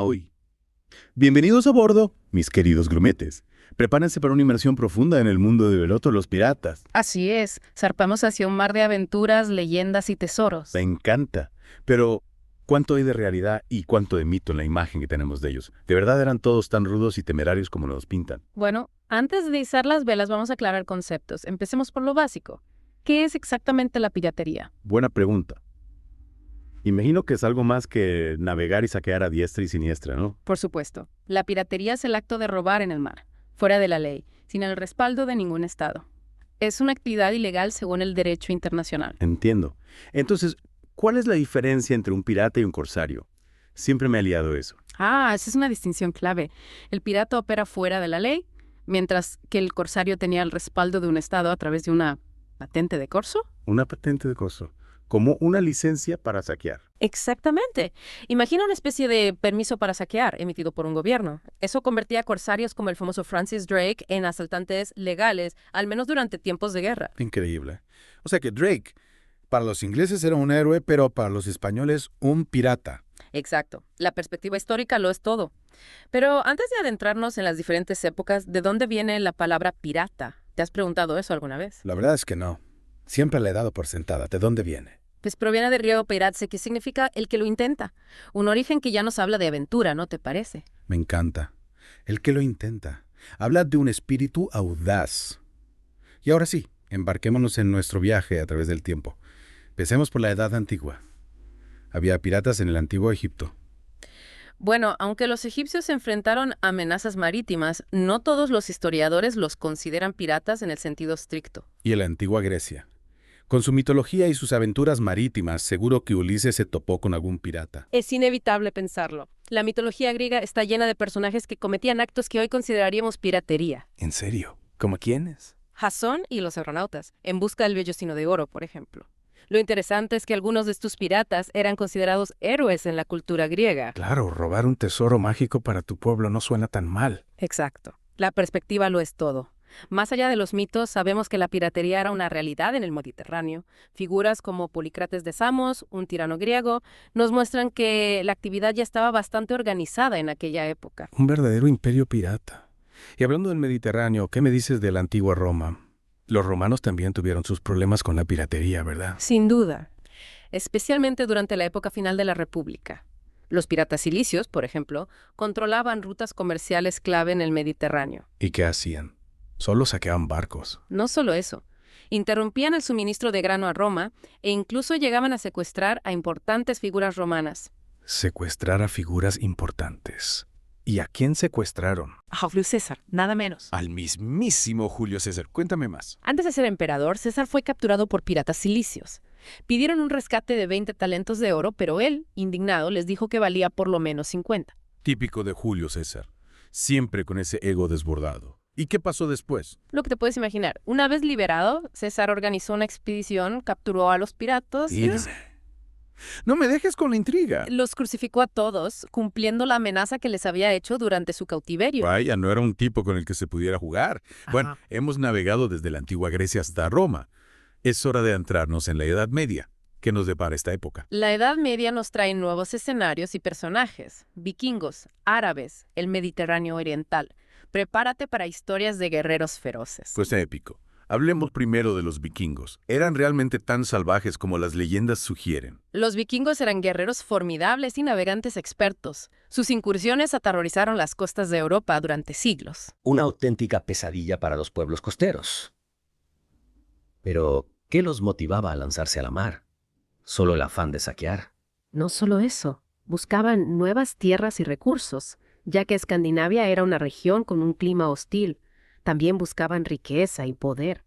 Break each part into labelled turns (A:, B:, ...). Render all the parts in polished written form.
A: hoy. Bienvenidos a bordo, mis queridos grumetes. Prepárense para una inmersión profunda en el mundo de Beloto los piratas.
B: Así es, zarpamos hacia un mar de aventuras, leyendas y tesoros.
A: Me encanta. Pero, ¿cuánto hay de realidad y cuánto de mito en la imagen que tenemos de ellos? ¿De verdad eran todos tan rudos y temerarios como nos pintan?
B: Bueno, antes de izar las velas vamos a aclarar conceptos. Empecemos por lo básico. ¿Qué es exactamente la piratería?
A: Buena pregunta. Imagino que es algo más que navegar y saquear a diestra y siniestra, ¿no?
B: Por supuesto, la piratería es el acto de robar en el mar, fuera de la ley, sin el respaldo de ningún estado. Es una actividad ilegal según el derecho internacional.
A: Entiendo. Entonces, ¿cuál es la diferencia entre un pirata y un corsario? Siempre me ha liado eso.
B: Esa es una distinción clave. El pirata opera fuera de la ley, mientras que el corsario tenía el respaldo de un estado a través de una patente de corso.
A: Una patente de corso. Como una licencia para saquear.
C: Exactamente. Imagina una especie de permiso para saquear emitido por un gobierno. Eso convertía a corsarios como el famoso Francis Drake en asaltantes legales, al menos durante tiempos de guerra.
D: Increíble. O sea que Drake, para los ingleses era un héroe, pero para los españoles un pirata.
C: Exacto. La perspectiva histórica lo es todo. Pero antes de adentrarnos en las diferentes épocas, ¿de dónde viene la palabra pirata? ¿Te has preguntado eso alguna vez?
D: La verdad es que no. Siempre la he dado por sentada. ¿De dónde viene?
C: Pues proviene del griego peiratse, que significa el que lo intenta. Un origen que ya nos habla de aventura, ¿no te parece?
D: Me encanta. El que lo intenta. Habla de un espíritu audaz. Y ahora sí, embarquémonos en nuestro viaje a través del tiempo. Empecemos por la Edad Antigua. Había piratas en el Antiguo Egipto.
C: Bueno, aunque los egipcios se enfrentaron a amenazas marítimas, no todos los historiadores los consideran piratas en el sentido estricto.
D: Y en la Antigua Grecia. Con su mitología y sus aventuras marítimas, seguro que Ulises se topó con algún pirata.
C: Es inevitable pensarlo. La mitología griega está llena de personajes que cometían actos que hoy consideraríamos piratería.
D: ¿En serio? ¿Cómo quiénes?
C: Jasón y los argonautas, en busca del vellocino de oro, por ejemplo. Lo interesante es que algunos de estos piratas eran considerados héroes en la cultura griega.
D: Claro, robar un tesoro mágico para tu pueblo no suena tan mal.
C: Exacto. La perspectiva lo es todo. Más allá de los mitos, sabemos que la piratería era una realidad en el Mediterráneo. Figuras como Polícrates de Samos, un tirano griego, nos muestran que la actividad ya estaba bastante organizada en aquella época.
D: Un verdadero imperio pirata. Y hablando del Mediterráneo, ¿qué me dices de la antigua Roma? Los romanos también tuvieron sus problemas con la piratería, ¿verdad?
C: Sin duda, especialmente durante la época final de la República. Los piratas cilicios, por ejemplo, controlaban rutas comerciales clave en el Mediterráneo.
D: ¿Y qué hacían? Solo saqueaban barcos.
C: No solo eso, interrumpían el suministro de grano a Roma e incluso llegaban a secuestrar a importantes figuras romanas.
D: Secuestrar a figuras importantes. ¿Y a quién secuestraron?
E: A Julio César, nada menos.
F: Al mismísimo Julio César. Cuéntame más.
C: Antes de ser emperador, César fue capturado por piratas cilicios. Pidieron un rescate de 20 talentos de oro, pero él, indignado, les dijo que valía por lo menos 50.
F: Típico de Julio César. Siempre con ese ego desbordado. ¿Y qué pasó después?
C: Lo que te puedes imaginar. Una vez liberado, César organizó una expedición, capturó a los piratas y
F: No me dejes con la intriga.
C: los crucificó a todos, cumpliendo la amenaza que les había hecho durante su cautiverio.
F: Vaya, no era un tipo con el que se pudiera jugar. Bueno, hemos navegado desde la antigua Grecia hasta Roma. Es hora de adentrarnos en la Edad Media. ¿Qué nos depara esta época?
C: La Edad Media nos trae nuevos escenarios y personajes. Vikingos, árabes, el Mediterráneo oriental. Prepárate para historias de guerreros feroces.
F: Pues épico. Hablemos primero de los vikingos. ¿Eran realmente tan salvajes como las leyendas sugieren?
C: Los vikingos eran guerreros formidables y navegantes expertos. Sus incursiones aterrorizaron las costas de Europa durante siglos.
G: Una auténtica pesadilla para los pueblos costeros. Pero, ¿qué los motivaba a lanzarse a la mar? ¿Solo el afán de saquear?
H: No solo eso, buscaban nuevas tierras y recursos, ya que Escandinavia era una región con un clima hostil. También buscaban riqueza y poder.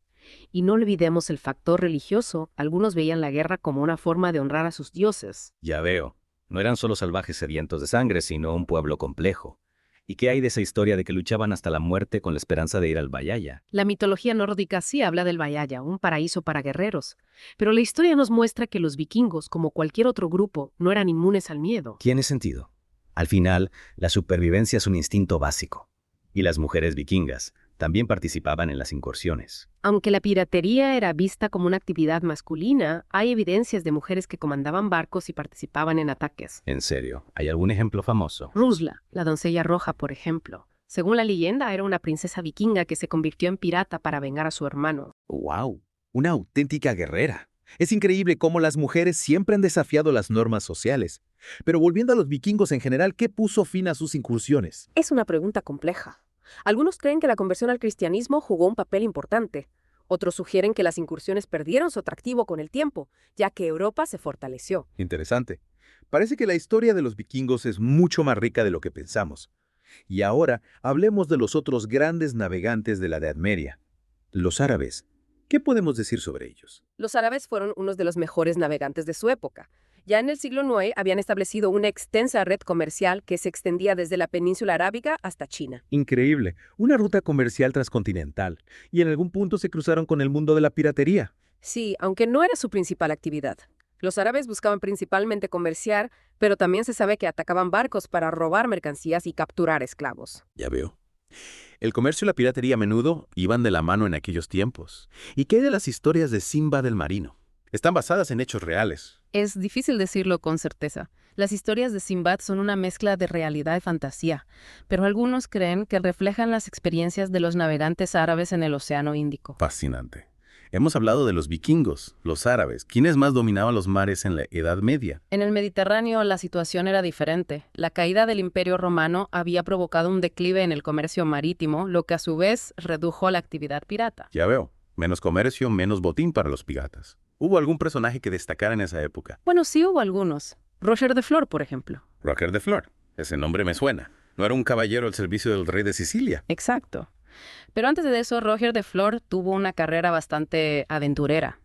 H: Y no olvidemos el factor religioso. Algunos veían la guerra como una forma de honrar a sus dioses.
G: Ya veo. No eran solo salvajes sedientos de sangre, sino un pueblo complejo. ¿Y qué hay de esa historia de que luchaban hasta la muerte con la esperanza de ir al Valhalla?
H: La mitología nórdica sí habla del Valhalla, un paraíso para guerreros. Pero la historia nos muestra que los vikingos, como cualquier otro grupo, no eran inmunes al miedo.
G: Tiene sentido. Al final, la supervivencia es un instinto básico. Y las mujeres vikingas También participaban en las incursiones.
H: Aunque la piratería era vista como una actividad masculina, hay evidencias de mujeres que comandaban barcos y participaban en ataques.
G: En serio, ¿hay algún ejemplo famoso?
H: Rusla, la doncella roja, por ejemplo. Según la leyenda, era una princesa vikinga que se convirtió en pirata para vengar a su hermano.
I: ¡Wow! Una auténtica guerrera. Es increíble cómo las mujeres siempre han desafiado las normas sociales. Pero volviendo a los vikingos en general, ¿qué puso fin a sus incursiones?
C: Es una pregunta compleja. Algunos creen que la conversión al cristianismo jugó un papel importante. Otros sugieren que las incursiones perdieron su atractivo con el tiempo, ya que Europa se fortaleció.
I: Interesante. Parece que la historia de los vikingos es mucho más rica de lo que pensamos. Y ahora hablemos de los otros grandes navegantes de la Edad Media, los árabes. ¿Qué podemos decir sobre ellos?
C: Los árabes fueron unos de los mejores navegantes de su época. Ya en el siglo IX habían establecido una extensa red comercial que se extendía desde la península arábiga hasta China.
I: Increíble, una ruta comercial transcontinental. Y en algún punto se cruzaron con el mundo de la piratería.
C: Sí, aunque no era su principal actividad. Los árabes buscaban principalmente comerciar, pero también se sabe que atacaban barcos para robar mercancías y capturar esclavos.
A: Ya veo. El comercio y la piratería a menudo iban de la mano en aquellos tiempos. ¿Y qué hay de las historias de Sinbad el Marino? Están basadas en hechos reales.
B: Es difícil decirlo con certeza. Las historias de Sinbad son una mezcla de realidad y fantasía, pero algunos creen que reflejan las experiencias de los navegantes árabes en el Océano Índico.
A: Fascinante. Hemos hablado de los vikingos, los árabes. ¿Quiénes más dominaban los mares en la Edad Media?
B: En el Mediterráneo la situación era diferente. La caída del Imperio Romano había provocado un declive en el comercio marítimo, lo que a su vez redujo la actividad pirata.
A: Ya veo. Menos comercio, menos botín para los piratas. ¿Hubo algún personaje que destacara en esa época?
B: Bueno, sí hubo algunos. Roger de Flor, por ejemplo.
A: Roger de Flor. Ese nombre me suena. ¿No era un caballero al servicio del rey de Sicilia?
B: Exacto. Pero antes de eso, Roger de Flor tuvo una carrera bastante aventurera.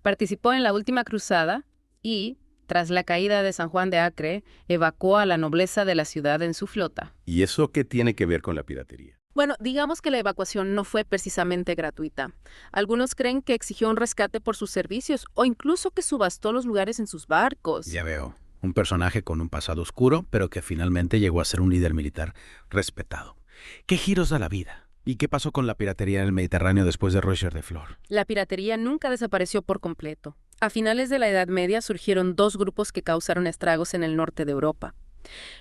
B: Participó en la última cruzada y, tras la caída de San Juan de Acre, evacuó a la nobleza de la ciudad en su flota.
A: ¿Y eso qué tiene que ver con la piratería?
B: Bueno, digamos que la evacuación no fue precisamente gratuita. Algunos creen que exigió un rescate por sus servicios o incluso que subastó los lugares en sus barcos.
D: Ya veo. Un personaje con un pasado oscuro, pero que finalmente llegó a ser un líder militar respetado. ¿Qué giros da la vida? ¿Y qué pasó con la piratería en el Mediterráneo después de Roger de Flor?
B: La piratería nunca desapareció por completo. A finales de la Edad Media surgieron dos grupos que causaron estragos en el norte de Europa: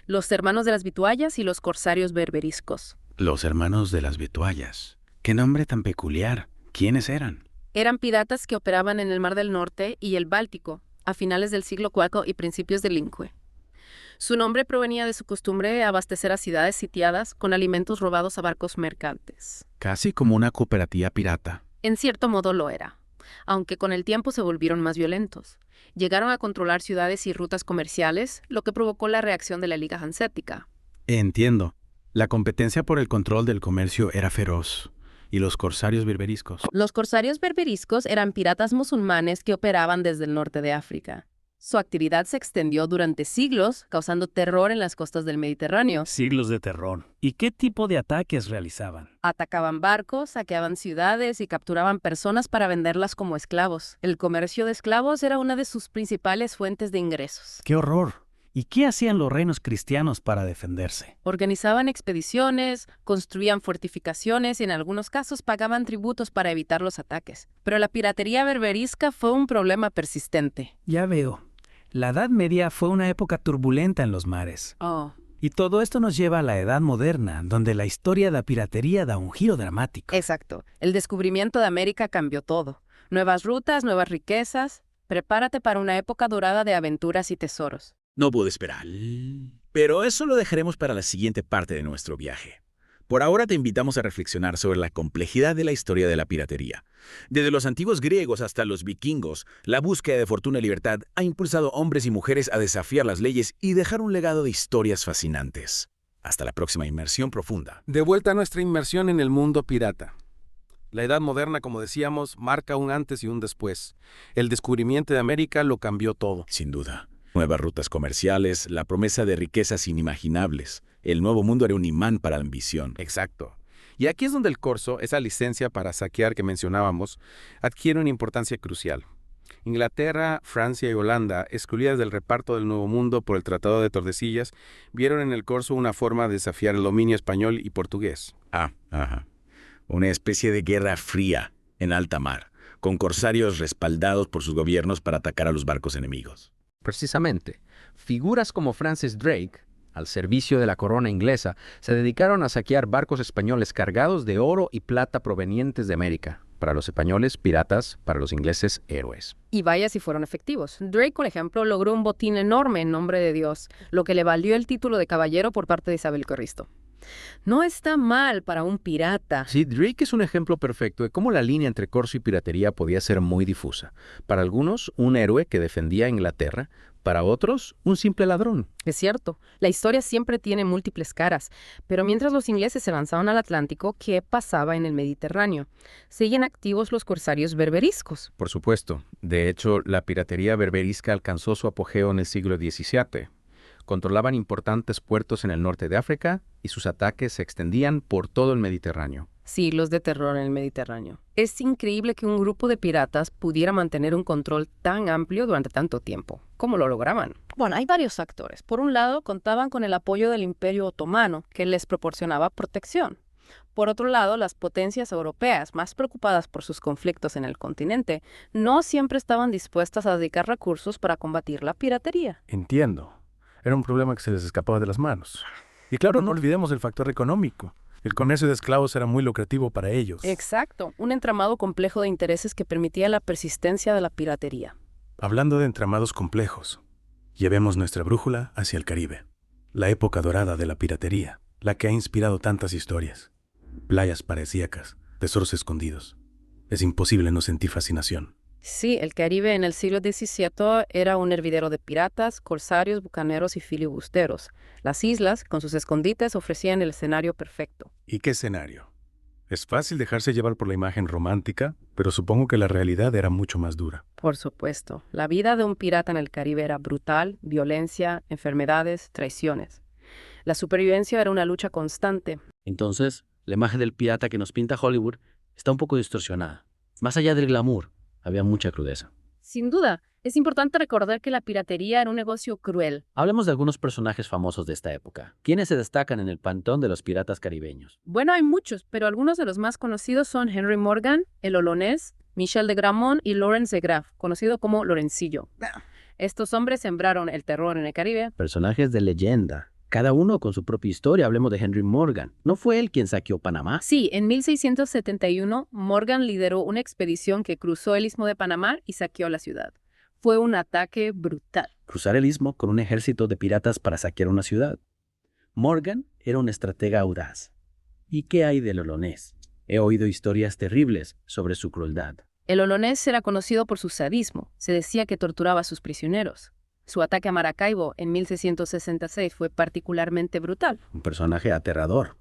B: los hermanos de las vituallas y los corsarios berberiscos.
D: Los hermanos de las vituallas. ¡Qué nombre tan peculiar! ¿Quiénes eran?
B: Eran piratas que operaban en el Mar del Norte y el Báltico, a finales del siglo IV y principios del Lince. Su nombre provenía de su costumbre de abastecer a ciudades sitiadas con alimentos robados a barcos mercantes.
D: Casi como una cooperativa pirata.
B: En cierto modo lo era, aunque con el tiempo se volvieron más violentos. Llegaron a controlar ciudades y rutas comerciales, lo que provocó la reacción de la Liga Hanséatica.
D: Entiendo. La competencia por el control del comercio era feroz. ¿Y los corsarios berberiscos?
B: Los corsarios berberiscos eran piratas musulmanes que operaban desde el norte de África. Su actividad se extendió durante siglos, causando terror en las costas del Mediterráneo.
J: Siglos de terror. ¿Y qué tipo de ataques realizaban?
B: Atacaban barcos, saqueaban ciudades y capturaban personas para venderlas como esclavos. El comercio de esclavos era una de sus principales fuentes de ingresos.
J: ¡Qué horror! ¿Y qué hacían los reinos cristianos para defenderse?
B: Organizaban expediciones, construían fortificaciones y en algunos casos pagaban tributos para evitar los ataques. Pero la piratería berberisca fue un problema persistente.
J: Ya veo. La Edad Media fue una época turbulenta en los mares. Y todo esto nos lleva a la Edad Moderna, donde la historia de la piratería da un giro dramático.
B: Exacto. El descubrimiento de América cambió todo. Nuevas rutas, nuevas riquezas. Prepárate para una época dorada de aventuras y tesoros.
K: No puedo esperar. Pero eso lo dejaremos para la siguiente parte de nuestro viaje. Por ahora te invitamos a reflexionar sobre la complejidad de la historia de la piratería. Desde los antiguos griegos hasta los vikingos, la búsqueda de fortuna y libertad ha impulsado hombres y mujeres a desafiar las leyes y dejar un legado de historias fascinantes. Hasta la próxima inmersión profunda.
L: De vuelta a nuestra inmersión en el mundo pirata. La Edad Moderna, como decíamos, marca un antes y un después. El descubrimiento de América lo cambió todo.
K: Sin duda. Nuevas rutas comerciales, la promesa de riquezas inimaginables. El nuevo mundo era un imán para la ambición.
L: Exacto. Y aquí es donde el corso, esa licencia para saquear que mencionábamos, adquiere una importancia crucial. Inglaterra, Francia y Holanda, excluidas del reparto del Nuevo Mundo por el Tratado de Tordesillas, vieron en el corso una forma de desafiar el dominio español y portugués.
A: Ajá.
K: Una especie de guerra fría en alta mar, con corsarios respaldados por sus gobiernos para atacar a los barcos enemigos.
M: Precisamente, figuras como Francis Drake, al servicio de la corona inglesa, se dedicaron a saquear barcos españoles cargados de oro y plata provenientes de América. Para los españoles, piratas; para los ingleses, héroes.
C: Y vaya si fueron efectivos. Drake, por ejemplo, logró un botín enorme en nombre de Dios, lo que le valió el título de caballero por parte de Isabel Carristo. No está mal para un pirata.
M: Sí, Drake es un ejemplo perfecto de cómo la línea entre corso y piratería podía ser muy difusa. Para algunos, un héroe que defendía a Inglaterra; para otros, un simple ladrón.
C: Es cierto, la historia siempre tiene múltiples caras, pero mientras los ingleses se avanzaban al Atlántico, ¿qué pasaba en el Mediterráneo? Seguían activos los corsarios berberiscos.
M: Por supuesto. De hecho, la piratería berberisca alcanzó su apogeo en el siglo XVII. Controlaban importantes puertos en el norte de África y sus ataques se extendían por todo el Mediterráneo.
C: Siglos de terror en el Mediterráneo. Es increíble que un grupo de piratas pudiera mantener un control tan amplio durante tanto tiempo. ¿Cómo lo lograban? Bueno, hay varios factores. Por un lado, contaban con el apoyo del Imperio Otomano, que les proporcionaba protección. Por otro lado, las potencias europeas, más preocupadas por sus conflictos en el continente, no siempre estaban dispuestas a dedicar recursos para combatir la piratería.
J: Entiendo. Era un problema que se les escapaba de las manos. Y claro, no olvidemos el factor económico. El comercio de esclavos era muy lucrativo para ellos.
C: Exacto, un entramado complejo de intereses que permitía la persistencia de la piratería.
J: Hablando de entramados complejos, llevemos nuestra brújula hacia el Caribe. La época dorada de la piratería, la que ha inspirado tantas historias. Playas paradisíacas, tesoros escondidos. Es imposible no sentir fascinación.
C: Sí, el Caribe en el siglo XVII era un hervidero de piratas, corsarios, bucaneros y filibusteros. Las islas, con sus escondites, ofrecían el escenario perfecto.
J: ¿Y qué escenario? Es fácil dejarse llevar por la imagen romántica, pero supongo que la realidad era mucho más dura.
C: Por supuesto. La vida de un pirata en el Caribe era brutal: violencia, enfermedades, traiciones. La supervivencia era una lucha constante.
N: Entonces, la imagen del pirata que nos pinta Hollywood está un poco distorsionada. Más allá del glamour, había mucha crudeza.
C: Sin duda, es importante recordar que la piratería era un negocio cruel.
N: Hablemos de algunos personajes famosos de esta época. ¿Quiénes se destacan en el panteón de los piratas caribeños?
C: Bueno, hay muchos, pero algunos de los más conocidos son Henry Morgan, el Olonés, Michel de Grammont y Lawrence de Graff, conocido como Lorencillo. Estos hombres sembraron el terror en el Caribe.
N: Personajes de leyenda, cada uno con su propia historia. Hablemos de Henry Morgan. ¿No fue él quien saqueó Panamá?
C: Sí, en 1671, Morgan lideró una expedición que cruzó el Istmo de Panamá y saqueó la ciudad. Fue un ataque brutal.
N: Cruzar el istmo con un ejército de piratas para saquear una ciudad. Morgan era un estratega audaz. ¿Y qué hay del Olonés? He oído historias terribles sobre su crueldad.
C: El Olonés era conocido por su sadismo. Se decía que torturaba a sus prisioneros. Su ataque a Maracaibo en 1666 fue particularmente brutal.
N: Un personaje aterrador.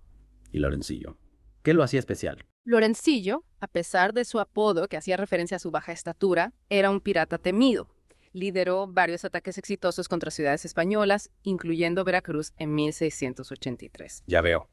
N: ¿Y Lorencillo? ¿Qué lo hacía especial?
C: Lorencillo, a pesar de su apodo, que hacía referencia a su baja estatura, era un pirata temido. Lideró varios ataques exitosos contra ciudades españolas, incluyendo Veracruz en 1683.
L: Ya veo.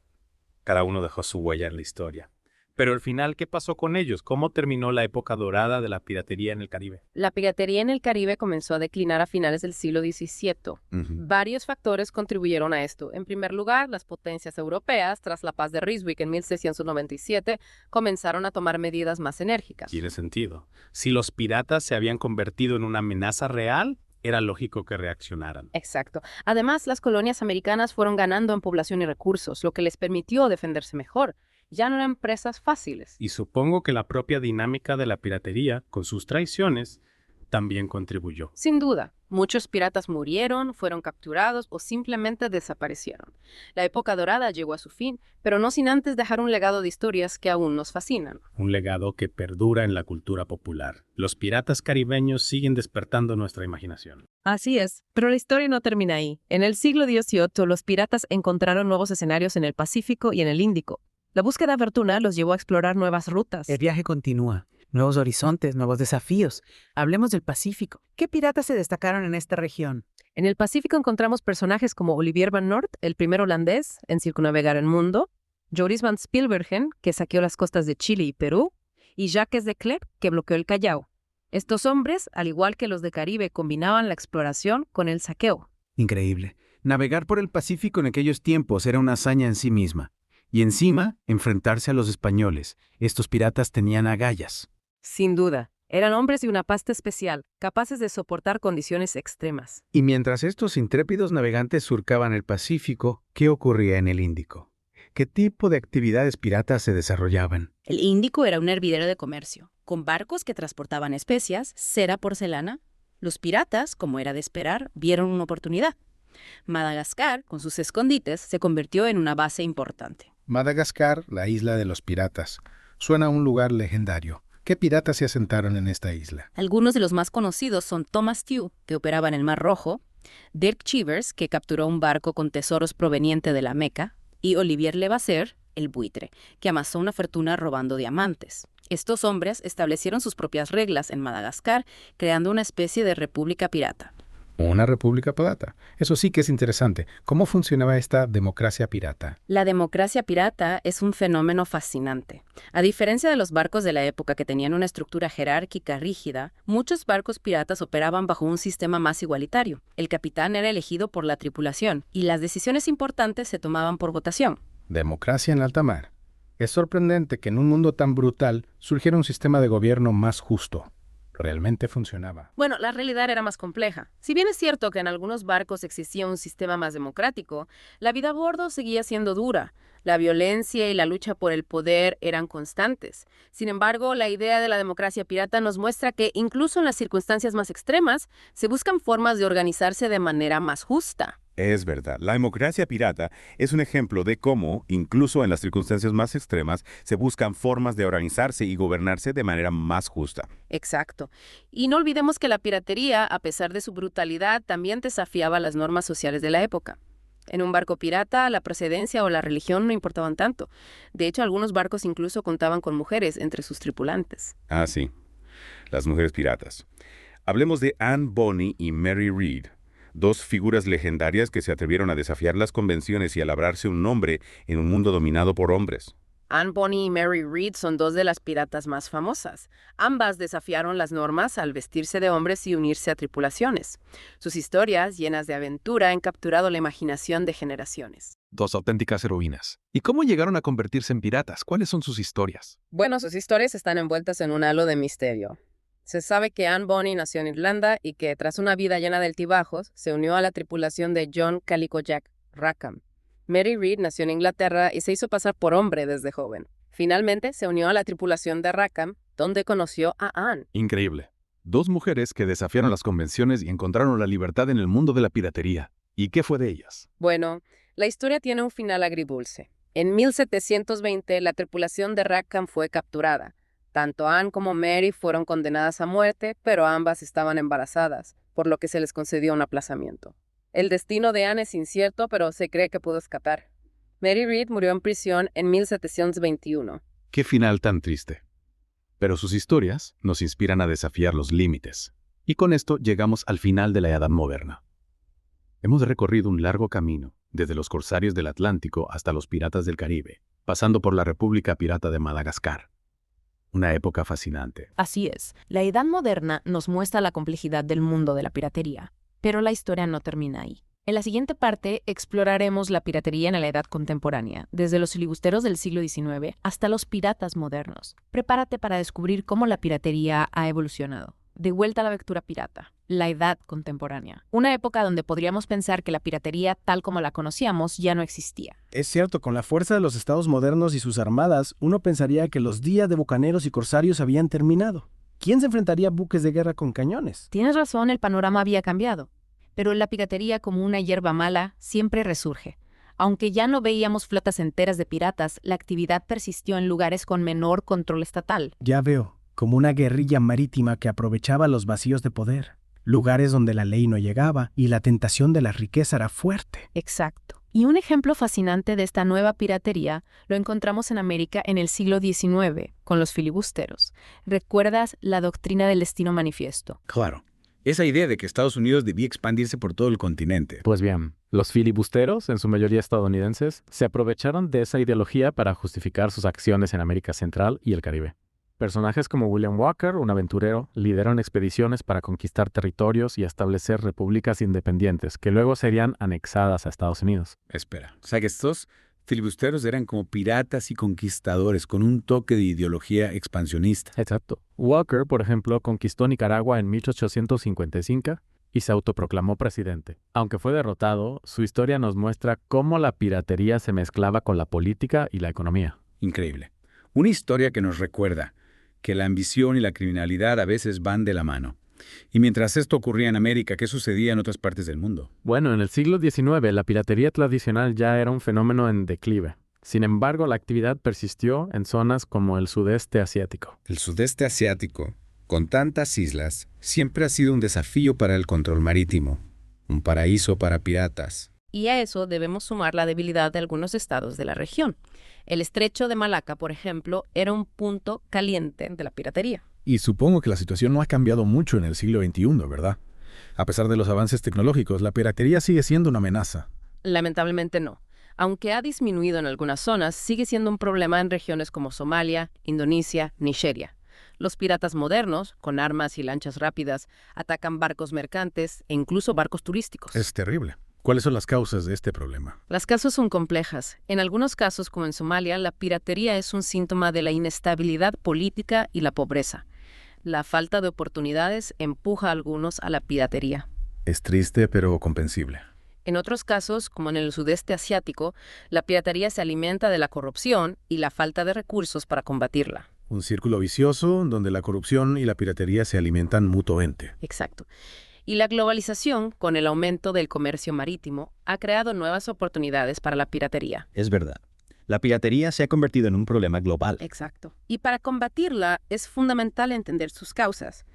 L: Cada uno dejó su huella en la historia. Pero al final, ¿qué pasó con ellos? ¿Cómo terminó la época dorada de la piratería en el Caribe?
C: La piratería en el Caribe comenzó a declinar a finales del siglo XVII. Varios factores contribuyeron a esto. En primer lugar, las potencias europeas, tras la paz de Ryswick en 1697, comenzaron a tomar medidas más enérgicas.
L: Tiene sentido. Si los piratas se habían convertido en una amenaza real, era lógico que reaccionaran.
C: Exacto. Además, las colonias americanas fueron ganando en población y recursos, lo que les permitió defenderse mejor. Ya no eran presas fáciles.
L: Y supongo que la propia dinámica de la piratería, con sus traiciones, también contribuyó.
C: Sin duda, muchos piratas murieron, fueron capturados o simplemente desaparecieron. La época dorada llegó a su fin, pero no sin antes dejar un legado de historias que aún nos fascinan.
L: Un legado que perdura en la cultura popular. Los piratas caribeños siguen despertando nuestra imaginación.
E: Así es, pero la historia no termina ahí. En el siglo XVIII, los piratas encontraron nuevos escenarios en el Pacífico y en el Índico. La búsqueda de fortuna los llevó a explorar nuevas rutas.
O: El viaje continúa. Nuevos horizontes, nuevos desafíos. Hablemos del Pacífico. ¿Qué piratas se destacaron en esta región?
C: En el Pacífico encontramos personajes como Olivier van Noort, el primer holandés en circunnavegar el mundo, Joris van Spilbergen, que saqueó las costas de Chile y Perú, y Jacques de Clèves, que bloqueó el Callao. Estos hombres, al igual que los de Caribe, combinaban la exploración con el saqueo.
P: Increíble. Navegar por el Pacífico en aquellos tiempos era una hazaña en sí misma.
D: Y encima, enfrentarse a los españoles. Estos piratas tenían agallas.
E: Sin duda, eran hombres de una pasta especial, capaces de soportar condiciones extremas.
D: Y mientras estos intrépidos navegantes surcaban el Pacífico, ¿qué ocurría en el Índico? ¿Qué tipo de actividades piratas se desarrollaban?
P: El Índico era un hervidero de comercio, con barcos que transportaban especias, cera, porcelana. Los piratas, como era de esperar, vieron una oportunidad. Madagascar, con sus escondites, se convirtió en una base importante.
D: Madagascar, la isla de los piratas. Suena a un lugar legendario. ¿Qué piratas se asentaron en esta isla?
P: Algunos de los más conocidos son Thomas Tew, que operaba en el Mar Rojo, Dirk Cheevers, que capturó un barco con tesoros proveniente de la Meca, y Olivier Levasseur, el buitre, que amasó una fortuna robando diamantes. Estos hombres establecieron sus propias reglas en Madagascar, creando una especie de república pirata.
D: Una república pirata. Eso sí que es interesante. ¿Cómo funcionaba esta democracia pirata?
P: La democracia pirata es un fenómeno fascinante. A diferencia de los barcos de la época que tenían una estructura jerárquica rígida, muchos barcos piratas operaban bajo un sistema más igualitario. El capitán era elegido por la tripulación y las decisiones importantes se tomaban por votación.
D: Democracia en alta mar. Es sorprendente que en un mundo tan brutal surgiera un sistema de gobierno más justo. Realmente funcionaba.
B: Bueno, la realidad era más compleja. Si bien es cierto que en algunos barcos existía un sistema más democrático, la vida a bordo seguía siendo dura. La violencia y la lucha por el poder eran constantes. Sin embargo, la idea de la democracia pirata nos muestra que, incluso en las circunstancias más extremas, se buscan formas de organizarse de manera más justa.
F: Es verdad, la democracia pirata es un ejemplo de cómo, incluso en las circunstancias más extremas, se buscan formas de organizarse y gobernarse de manera más justa.
B: Exacto. Y no olvidemos que la piratería, a pesar de su brutalidad, también desafiaba las normas sociales de la época. En un barco pirata, la procedencia o la religión no importaban tanto. De hecho, algunos barcos incluso contaban con mujeres entre sus tripulantes.
F: Ah, sí, las mujeres piratas. Hablemos de Anne Bonny y Mary Read. Dos figuras legendarias que se atrevieron a desafiar las convenciones y a labrarse un nombre en un mundo dominado por hombres.
B: Anne Bonny y Mary Read son dos de las piratas más famosas. Ambas desafiaron las normas al vestirse de hombres y unirse a tripulaciones. Sus historias, llenas de aventura, han capturado la imaginación de generaciones.
Q: Dos auténticas heroínas. ¿Y cómo llegaron a convertirse en piratas? ¿Cuáles son sus historias?
B: Bueno, sus historias están envueltas en un halo de misterio. Se sabe que Anne Bonny nació en Irlanda y que, tras una vida llena de altibajos, se unió a la tripulación de John Calico Jack Rackham. Mary Read nació en Inglaterra y se hizo pasar por hombre desde joven. Finalmente, se unió a la tripulación de Rackham, donde conoció a Anne.
Q: Increíble. Dos mujeres que desafiaron las convenciones y encontraron la libertad en el mundo de la piratería. ¿Y qué fue de ellas?
B: Bueno, la historia tiene un final agridulce. En 1720, la tripulación de Rackham fue capturada. Tanto Anne como Mary fueron condenadas a muerte, pero ambas estaban embarazadas, por lo que se les concedió un aplazamiento. El destino de Anne es incierto, pero se cree que pudo escapar. Mary Read murió en prisión en 1721.
Q: Qué final tan triste. Pero sus historias nos inspiran a desafiar los límites. Y con esto llegamos al final de la Edad Moderna. Hemos recorrido un largo camino, desde los corsarios del Atlántico hasta los piratas del Caribe, pasando por la República Pirata de Madagascar. Una época fascinante.
C: Así es, la Edad Moderna nos muestra la complejidad del mundo de la piratería, pero la historia no termina ahí. En la siguiente parte exploraremos la piratería en la Edad Contemporánea, desde los filibusteros del siglo XIX hasta los piratas modernos. Prepárate para descubrir cómo la piratería ha evolucionado. De vuelta a la aventura pirata, la Edad Contemporánea. Una época donde podríamos pensar que la piratería, tal como la conocíamos, ya no existía.
R: Es cierto, con la fuerza de los estados modernos y sus armadas, uno pensaría que los días de bucaneros y corsarios habían terminado. ¿Quién se enfrentaría a buques de guerra con cañones?
C: Tienes razón, el panorama había cambiado. Pero la piratería, como una hierba mala, siempre resurge. Aunque ya no veíamos flotas enteras de piratas, la actividad persistió en lugares con menor control estatal.
R: Ya veo. Como una guerrilla marítima que aprovechaba los vacíos de poder, lugares donde la ley no llegaba y la tentación de la riqueza era fuerte.
C: Exacto. Y un ejemplo fascinante de esta nueva piratería lo encontramos en América en el siglo XIX, con los filibusteros. ¿Recuerdas la doctrina del destino manifiesto?
K: Claro. Esa idea de que Estados Unidos debía expandirse por todo el continente.
M: Pues bien, los filibusteros, en su mayoría estadounidenses, se aprovecharon de esa ideología para justificar sus acciones en América Central y el Caribe. Personajes como William Walker, un aventurero, lideraron expediciones para conquistar territorios y establecer repúblicas independientes que luego serían anexadas a Estados Unidos.
F: Espera, o sea que estos
L: Filibusteros eran como piratas y conquistadores con un toque de ideología expansionista.
M: Exacto. Walker, por ejemplo, conquistó Nicaragua en 1855 y se autoproclamó presidente. Aunque fue derrotado, su historia nos muestra cómo la piratería se mezclaba con la política y la economía.
L: Increíble. Una historia que nos recuerda que la ambición y la criminalidad a veces van de la mano. Y mientras esto ocurría en América, ¿qué sucedía en otras partes del mundo?
M: Bueno, en el siglo XIX la piratería tradicional ya era un fenómeno en declive. Sin embargo, la actividad persistió en zonas como el sudeste asiático.
L: El sudeste asiático, con tantas islas, siempre ha sido un desafío para el control marítimo, un paraíso para piratas.
C: Y a eso debemos sumar la debilidad de algunos estados de la región. El estrecho de Malaca, por ejemplo, era un punto caliente de la piratería.
J: Y supongo que la situación no ha cambiado mucho en el siglo XXI, ¿verdad? A pesar de los avances tecnológicos, la piratería sigue siendo una amenaza.
C: Lamentablemente no. Aunque ha disminuido en algunas zonas, sigue siendo un problema en regiones como Somalia, Indonesia, Nigeria. Los piratas modernos, con armas y lanchas rápidas, atacan barcos mercantes e incluso barcos turísticos.
J: Es terrible. ¿Cuáles son las causas de este problema?
C: Las causas son complejas. En algunos casos, como en Somalia, la piratería es un síntoma de la inestabilidad política y la pobreza. La falta de oportunidades empuja a algunos a la piratería.
J: Es triste, pero comprensible.
C: En otros casos, como en el sudeste asiático, la piratería se alimenta de la corrupción y la falta de recursos para combatirla.
J: Un círculo vicioso donde la corrupción y la piratería se alimentan mutuamente.
C: Exacto. Y la globalización, con el aumento del comercio marítimo, ha creado nuevas oportunidades para la piratería.
S: Es verdad. La piratería se ha convertido en un problema global.
C: Exacto. Y para combatirla es fundamental entender sus causas.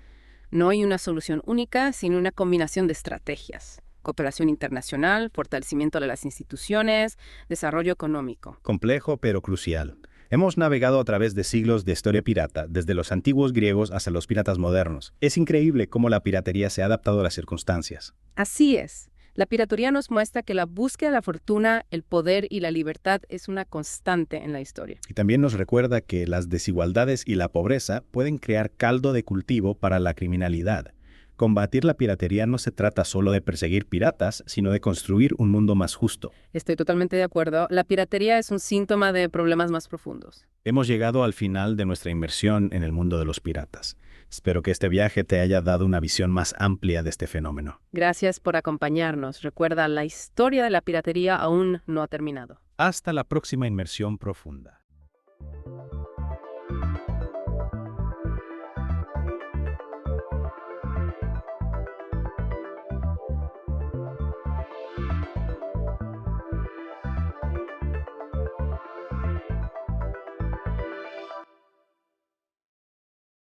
C: No hay una solución única, sino una combinación de estrategias. Cooperación internacional, fortalecimiento de las instituciones, desarrollo económico.
S: Complejo, pero crucial. Hemos navegado a través de siglos de historia pirata, desde los antiguos griegos hasta los piratas modernos. Es increíble cómo la piratería se ha adaptado a las circunstancias.
C: Así es. La piratería nos muestra que la búsqueda de la fortuna, el poder y la libertad es una constante en la historia.
S: Y también nos recuerda que las desigualdades y la pobreza pueden crear caldo de cultivo para la criminalidad. Combatir la piratería no se trata solo de perseguir piratas, sino de construir un mundo más justo.
C: Estoy totalmente de acuerdo. La piratería es un síntoma de problemas más profundos.
S: Hemos llegado al final de nuestra inmersión en el mundo de los piratas. Espero que este viaje te haya dado una visión más amplia de este fenómeno.
C: Gracias por acompañarnos. Recuerda, la historia de la piratería aún no ha terminado.
S: Hasta la próxima inmersión profunda.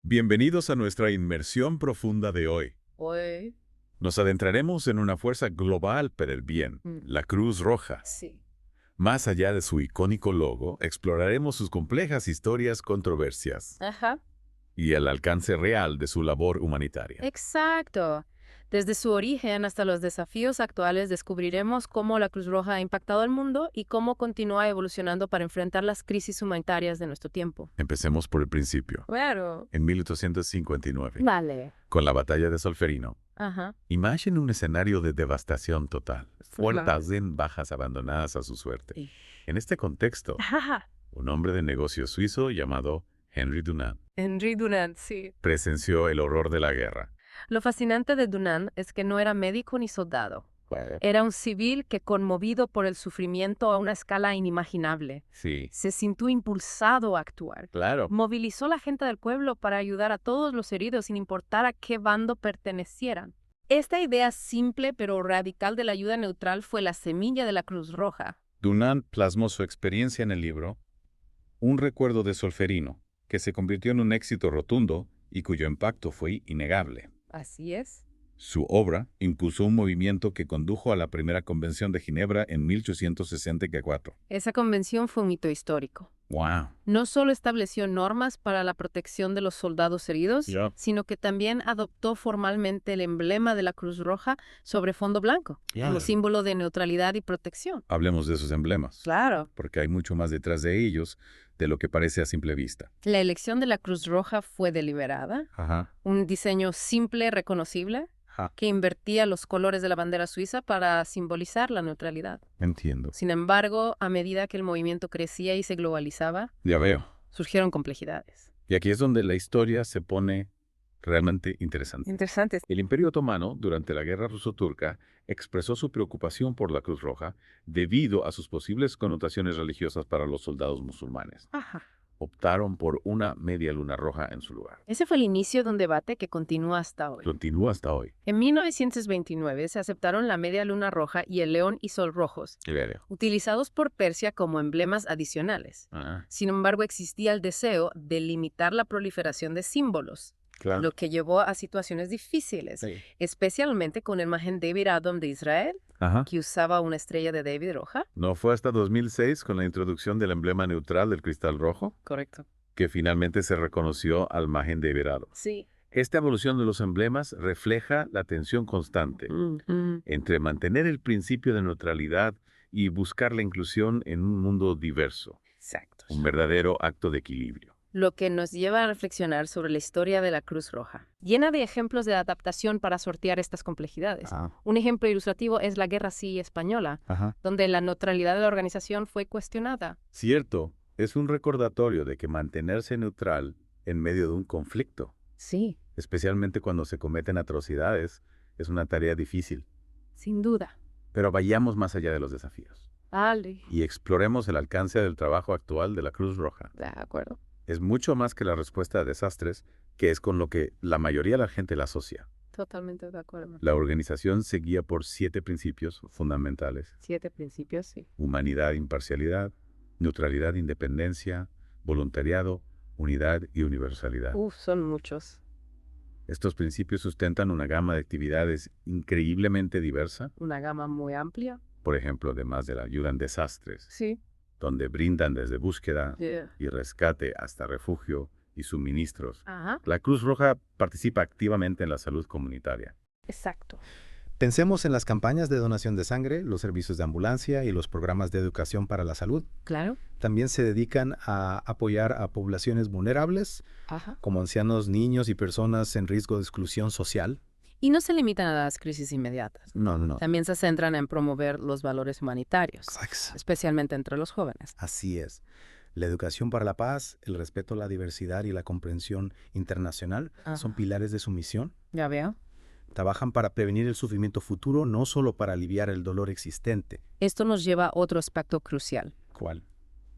F: Bienvenidos a nuestra inmersión profunda de hoy.
C: Hoy.
F: Nos adentraremos en una fuerza global para el bien, la Cruz Roja.
C: Sí.
F: Más allá de su icónico logo, exploraremos sus complejas historias, controversias
C: Ajá.
F: y el alcance real de su labor humanitaria.
C: Exacto. Desde su origen hasta los desafíos actuales descubriremos cómo la Cruz Roja ha impactado al mundo y cómo continúa evolucionando para enfrentar las crisis humanitarias de nuestro tiempo.
F: Empecemos por el principio.
C: Claro.
F: En 1859,
C: Vale.
F: con la batalla de Solferino.
C: Ajá.
F: Imaginen un escenario de devastación total. Puertas en bajas abandonadas a su suerte. En este contexto, un hombre de negocio suizo llamado Henry Dunant
C: Henry Dunant, sí.
F: presenció el horror de la guerra.
C: Lo fascinante de Dunant es que no era médico ni soldado. Era un civil que, conmovido por el sufrimiento a una escala inimaginable,
F: Sí,
C: se sintió impulsado a actuar.
F: claro.
C: Movilizó a la gente del pueblo para ayudar a todos los heridos sin importar a qué bando pertenecieran. Esta idea simple pero radical de la ayuda neutral fue la semilla de la Cruz Roja.
F: Dunant plasmó su experiencia en el libro Un recuerdo de Solferino, que se convirtió en un éxito rotundo y cuyo impacto fue innegable.
C: Así es.
F: Su obra impulsó un movimiento que condujo a la primera Convención de Ginebra en 1864.
C: Esa convención fue un hito histórico.
F: ¡Wow!
C: No solo estableció normas para la protección de los soldados heridos, sino que también adoptó formalmente el emblema de la Cruz Roja sobre fondo blanco, como símbolo de neutralidad y protección.
F: Hablemos de esos emblemas.
C: Claro.
F: Porque hay mucho más detrás de ellos de lo que parece a simple vista.
C: La elección de la Cruz Roja fue deliberada.
F: Ajá.
C: Un diseño simple, reconocible. que invertía los colores de la bandera suiza para simbolizar la neutralidad.
F: Entiendo.
C: Sin embargo, a medida que el movimiento crecía y se globalizaba,
F: Ya veo.
C: surgieron complejidades.
F: Y aquí es donde la historia se pone realmente interesante.
C: Interesantes.
F: El Imperio Otomano, durante la Guerra Ruso-Turca, expresó su preocupación por la Cruz Roja debido a sus posibles connotaciones religiosas para los soldados musulmanes.
C: Ajá.
F: Optaron por una media luna roja en su lugar.
C: Ese fue el inicio de un debate que continúa hasta hoy.
F: Continúa hasta hoy.
C: En 1929 se aceptaron la media luna roja y el león y sol rojos,
F: Y veré.
C: utilizados por Persia como emblemas adicionales.
F: Ah,
C: Sin embargo, existía el deseo de limitar la proliferación de símbolos,
F: claro.
C: lo que llevó a situaciones difíciles,
F: Sí.
C: especialmente con la imagen David Adam de Israel,
F: Ajá.
C: que usaba una estrella de David roja.
F: ¿No fue hasta 2006 con la introducción del emblema neutral del cristal rojo
C: Correcto.
F: que finalmente se reconoció al margen de Verado?
C: Sí.
F: Esta evolución de los emblemas refleja la tensión constante entre mantener el principio de neutralidad y buscar la inclusión en un mundo diverso.
C: Exacto.
F: Un verdadero acto de equilibrio.
C: Lo que nos lleva a reflexionar sobre la historia de la Cruz Roja, llena de ejemplos de adaptación para sortear estas complejidades. Un ejemplo ilustrativo es la Guerra Civil Española,
F: Ajá.
C: donde la neutralidad de la organización fue cuestionada.
F: Cierto, es un recordatorio de que mantenerse neutral en medio de un conflicto,
C: Sí,
F: especialmente cuando se cometen atrocidades, es una tarea difícil.
C: sin duda.
F: Pero vayamos más allá de los desafíos
C: Vale.
F: y exploremos el alcance del trabajo actual de la Cruz Roja.
C: De acuerdo.
F: Es mucho más que la respuesta a desastres, que es con lo que la mayoría de la gente la asocia.
C: Totalmente de acuerdo.
F: La organización se guía por 7 principios fundamentales:
C: 7 principios, sí.
F: humanidad, imparcialidad, neutralidad, independencia, voluntariado, unidad y universalidad.
C: Son muchos.
F: Estos principios sustentan una gama de actividades increíblemente diversa,
C: Una gama muy amplia.
F: por ejemplo, además de la ayuda en desastres,
C: Sí.
F: donde brindan desde búsqueda
C: Yeah.
F: y rescate hasta refugio y suministros.
C: Ajá.
F: La Cruz Roja participa activamente en la salud comunitaria.
C: Exacto.
S: Pensemos en las campañas de donación de sangre, los servicios de ambulancia y los programas de educación para la salud.
C: Claro.
S: También se dedican a apoyar a poblaciones vulnerables,
C: Ajá.
S: como ancianos, niños y personas en riesgo de exclusión social.
C: Y no se limitan a las crisis inmediatas.
S: No.
C: También se centran en promover los valores humanitarios, especialmente entre los jóvenes.
S: Así es. La educación para la paz, el respeto a la diversidad y la comprensión internacional son pilares de su misión.
C: Ya veo.
S: Trabajan para prevenir el sufrimiento futuro, no solo para aliviar el dolor existente.
C: Esto nos lleva a otro aspecto crucial,
S: ¿Cuál?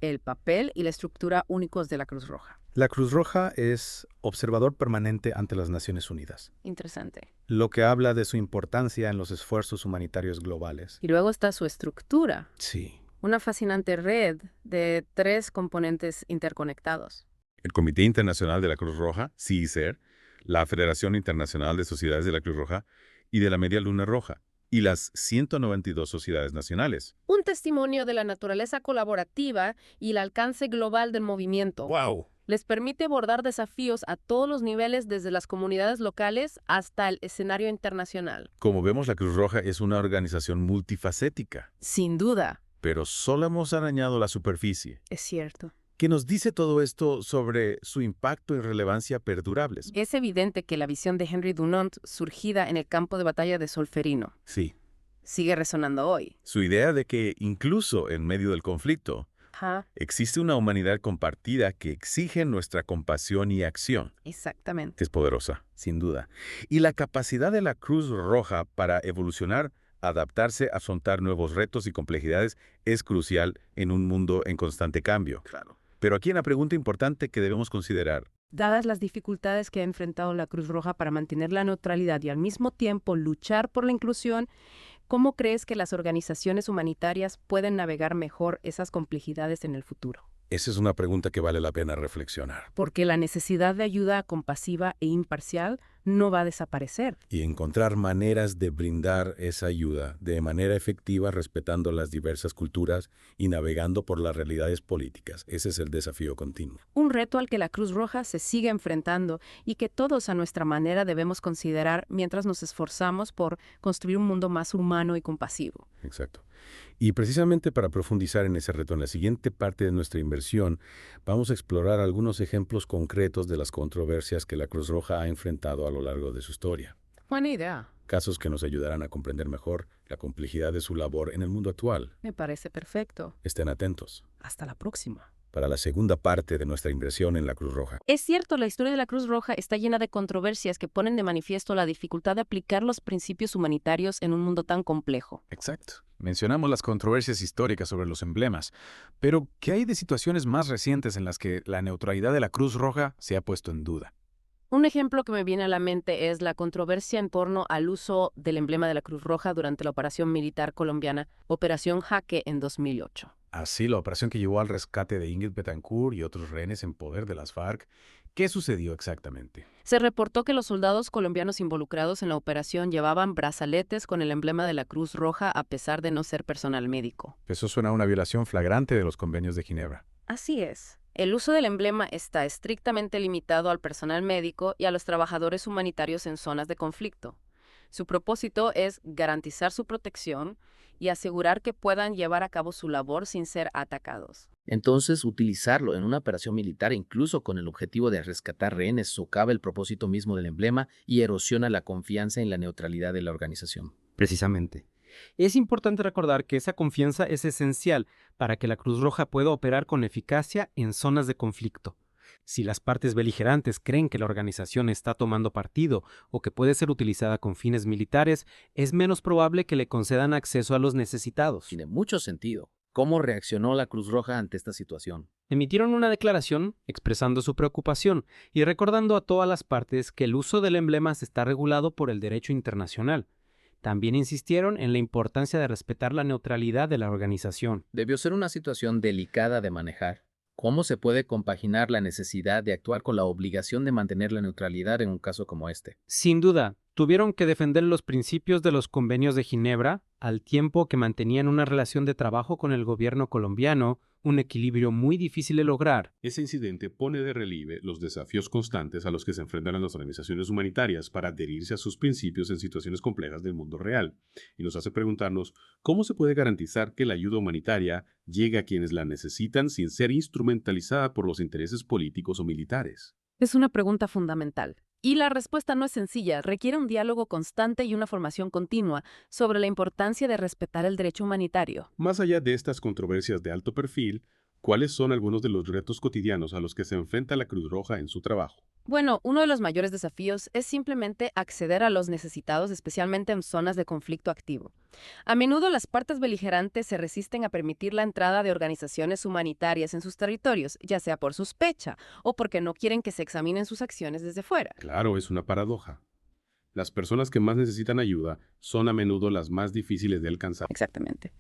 C: el papel y la estructura únicos de la Cruz Roja.
S: La Cruz Roja es observador permanente ante las Naciones Unidas,
C: Interesante.
S: lo que habla de su importancia en los esfuerzos humanitarios globales.
C: Y luego está su estructura,
S: Sí.
C: una fascinante red de 3 componentes interconectados.
F: El Comité Internacional de la Cruz Roja, CICER, la Federación Internacional de Sociedades de la Cruz Roja y de la Media Luna Roja, y las 192 sociedades nacionales.
C: Un testimonio de la naturaleza colaborativa y el alcance global del movimiento.
F: ¡Wow!
C: Les permite abordar desafíos a todos los niveles, desde las comunidades locales hasta el escenario internacional.
F: Como vemos, la Cruz Roja es una organización multifacética,
C: Sin duda.
F: pero solo hemos arañado la superficie.
C: Es cierto.
F: ¿Qué nos dice todo esto sobre su impacto y relevancia perdurables?
C: Es evidente que la visión de Henry Dunant, surgida en el campo de batalla de Solferino,
F: Sí,
C: sigue resonando hoy.
F: su idea de que incluso en medio del conflicto
C: Ajá,
F: existe una humanidad compartida que exige nuestra compasión y acción.
C: exactamente.
F: Es poderosa, sin duda. Y la capacidad de la Cruz Roja para evolucionar, adaptarse, afrontar nuevos retos y complejidades es crucial en un mundo en constante cambio. Claro. Pero aquí hay una pregunta importante que debemos considerar.
C: Dadas las dificultades que ha enfrentado la Cruz Roja para mantener la neutralidad y al mismo tiempo luchar por la inclusión, ¿cómo crees que las organizaciones humanitarias pueden navegar mejor esas complejidades en el futuro?
F: Esa es una pregunta que vale la pena reflexionar.
C: Porque la necesidad de ayuda compasiva e imparcial no va a desaparecer.
F: Y encontrar maneras de brindar esa ayuda de manera efectiva, respetando las diversas culturas y navegando por las realidades políticas. Ese es el desafío continuo.
C: Un reto al que la Cruz Roja se sigue enfrentando y que todos a nuestra manera debemos considerar mientras nos esforzamos por construir un mundo más humano y compasivo.
F: Exacto. Y precisamente para profundizar en ese reto, en la siguiente parte de nuestra inversión, vamos a explorar algunos ejemplos concretos de las controversias que la Cruz Roja ha enfrentado a lo largo de su historia.
C: Buena idea.
F: Casos que nos ayudarán a comprender mejor la complejidad de su labor en el mundo actual.
C: Me parece perfecto.
F: Estén atentos
C: Hasta la próxima.
F: para la segunda parte de nuestra inversión en la Cruz Roja.
P: Es cierto, la historia de la Cruz Roja está llena de controversias que ponen de manifiesto la dificultad de aplicar los principios humanitarios en un mundo tan complejo.
J: Exacto. Mencionamos las controversias históricas sobre los emblemas, pero ¿qué hay de situaciones más recientes en las que la neutralidad de la Cruz Roja se ha puesto en duda?
C: Un ejemplo que me viene a la mente es la controversia en torno al uso del emblema de la Cruz Roja durante la operación militar colombiana Operación Jaque en 2008.
J: Así, la operación que llevó al rescate de Ingrid Betancourt y otros rehenes en poder de las FARC. ¿Qué sucedió exactamente?
C: Se reportó que los soldados colombianos involucrados en la operación llevaban brazaletes con el emblema de la Cruz Roja a pesar de no ser personal médico.
J: Eso suena a una violación flagrante de los convenios de Ginebra.
C: Así es. El uso del emblema está estrictamente limitado al personal médico y a los trabajadores humanitarios en zonas de conflicto. Su propósito es garantizar su protección y asegurar que puedan llevar a cabo su labor sin ser atacados.
G: Entonces, utilizarlo en una operación militar, incluso con el objetivo de rescatar rehenes, socava el propósito mismo del emblema y erosiona la confianza en la neutralidad de la organización.
T: Precisamente. Es importante recordar que esa confianza es esencial para que la Cruz Roja pueda operar con eficacia en zonas de conflicto. Si las partes beligerantes creen que la organización está tomando partido o que puede ser utilizada con fines militares, es menos probable que le concedan acceso a los necesitados.
G: Tiene mucho sentido. ¿Cómo reaccionó la Cruz Roja ante esta situación?
T: Emitieron una declaración expresando su preocupación y recordando a todas las partes que el uso del emblema está regulado por el derecho internacional. También insistieron en la importancia de respetar la neutralidad de la organización.
G: Debió ser una situación delicada de manejar. ¿Cómo se puede compaginar la necesidad de actuar con la obligación de mantener la neutralidad en un caso como este?
T: Sin duda, tuvieron que defender los principios de los convenios de Ginebra, al tiempo que mantenían una relación de trabajo con el gobierno colombiano, un equilibrio muy difícil de lograr.
F: Ese incidente pone de relieve los desafíos constantes a los que se enfrentan las organizaciones humanitarias para adherirse a sus principios en situaciones complejas del mundo real, y nos hace preguntarnos cómo se puede garantizar que la ayuda humanitaria llegue a quienes la necesitan sin ser instrumentalizada por los intereses políticos o militares.
C: Es una pregunta fundamental. Y la respuesta no es sencilla, requiere un diálogo constante y una formación continua sobre la importancia de respetar el derecho humanitario.
F: Más allá de estas controversias de alto perfil, ¿cuáles son algunos de los retos cotidianos a los que se enfrenta la Cruz Roja en su trabajo?
C: Bueno, uno de los mayores desafíos es simplemente acceder a los necesitados, especialmente en zonas de conflicto activo. A menudo las partes beligerantes se resisten a permitir la entrada de organizaciones humanitarias en sus territorios, ya sea por sospecha o porque no quieren que se examinen sus acciones desde fuera.
F: Claro, es una paradoja. Las personas que más necesitan ayuda son a menudo las más difíciles de alcanzar.
C: Exactamente.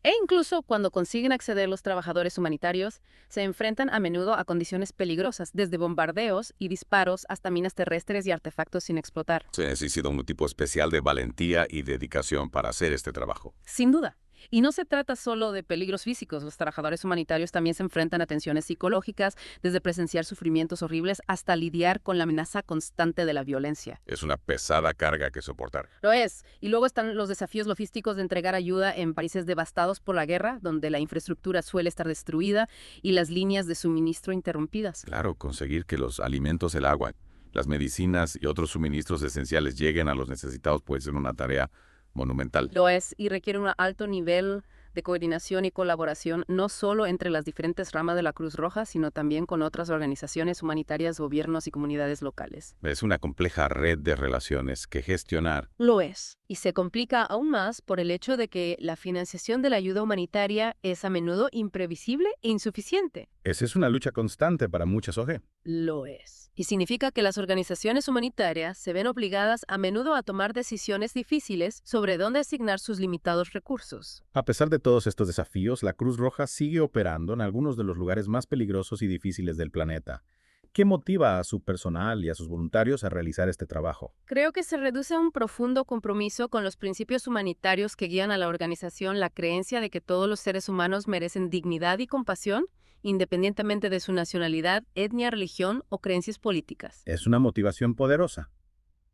C: E incluso cuando consiguen acceder los trabajadores humanitarios, se enfrentan a menudo a condiciones peligrosas, desde bombardeos y disparos hasta minas terrestres y artefactos sin explotar.
U: Se necesita un tipo especial de valentía y dedicación para hacer este trabajo.
C: Sin duda. Y no se trata solo de peligros físicos. Los trabajadores humanitarios también se enfrentan a tensiones psicológicas, desde presenciar sufrimientos horribles hasta lidiar con la amenaza constante de la violencia.
U: Es una pesada carga que soportar.
C: Lo es. Y luego están los desafíos logísticos de entregar ayuda en países devastados por la guerra, donde la infraestructura suele estar destruida y las líneas de suministro interrumpidas.
U: Claro, conseguir que los alimentos, el agua, las medicinas y otros suministros esenciales lleguen a los necesitados puede ser una tarea monumental.
C: Lo es, y requiere un alto nivel de coordinación y colaboración, no solo entre las diferentes ramas de la Cruz Roja, sino también con otras organizaciones humanitarias, gobiernos y comunidades locales.
U: Es una compleja red de relaciones que gestionar.
C: Lo es, y se complica aún más por el hecho de que la financiación de la ayuda humanitaria es a menudo imprevisible e insuficiente.
D: Esa es una lucha constante para muchas ONG.
C: Lo es. Y significa que las organizaciones humanitarias se ven obligadas a menudo a tomar decisiones difíciles sobre dónde asignar sus limitados recursos.
D: A pesar de todos estos desafíos, la Cruz Roja sigue operando en algunos de los lugares más peligrosos y difíciles del planeta. ¿Qué motiva a su personal y a sus voluntarios a realizar este trabajo?
C: Creo que se reduce a un profundo compromiso con los principios humanitarios que guían a la organización, la creencia de que todos los seres humanos merecen dignidad y compasión, independientemente de su nacionalidad, etnia, religión o creencias políticas.
D: Es una motivación poderosa,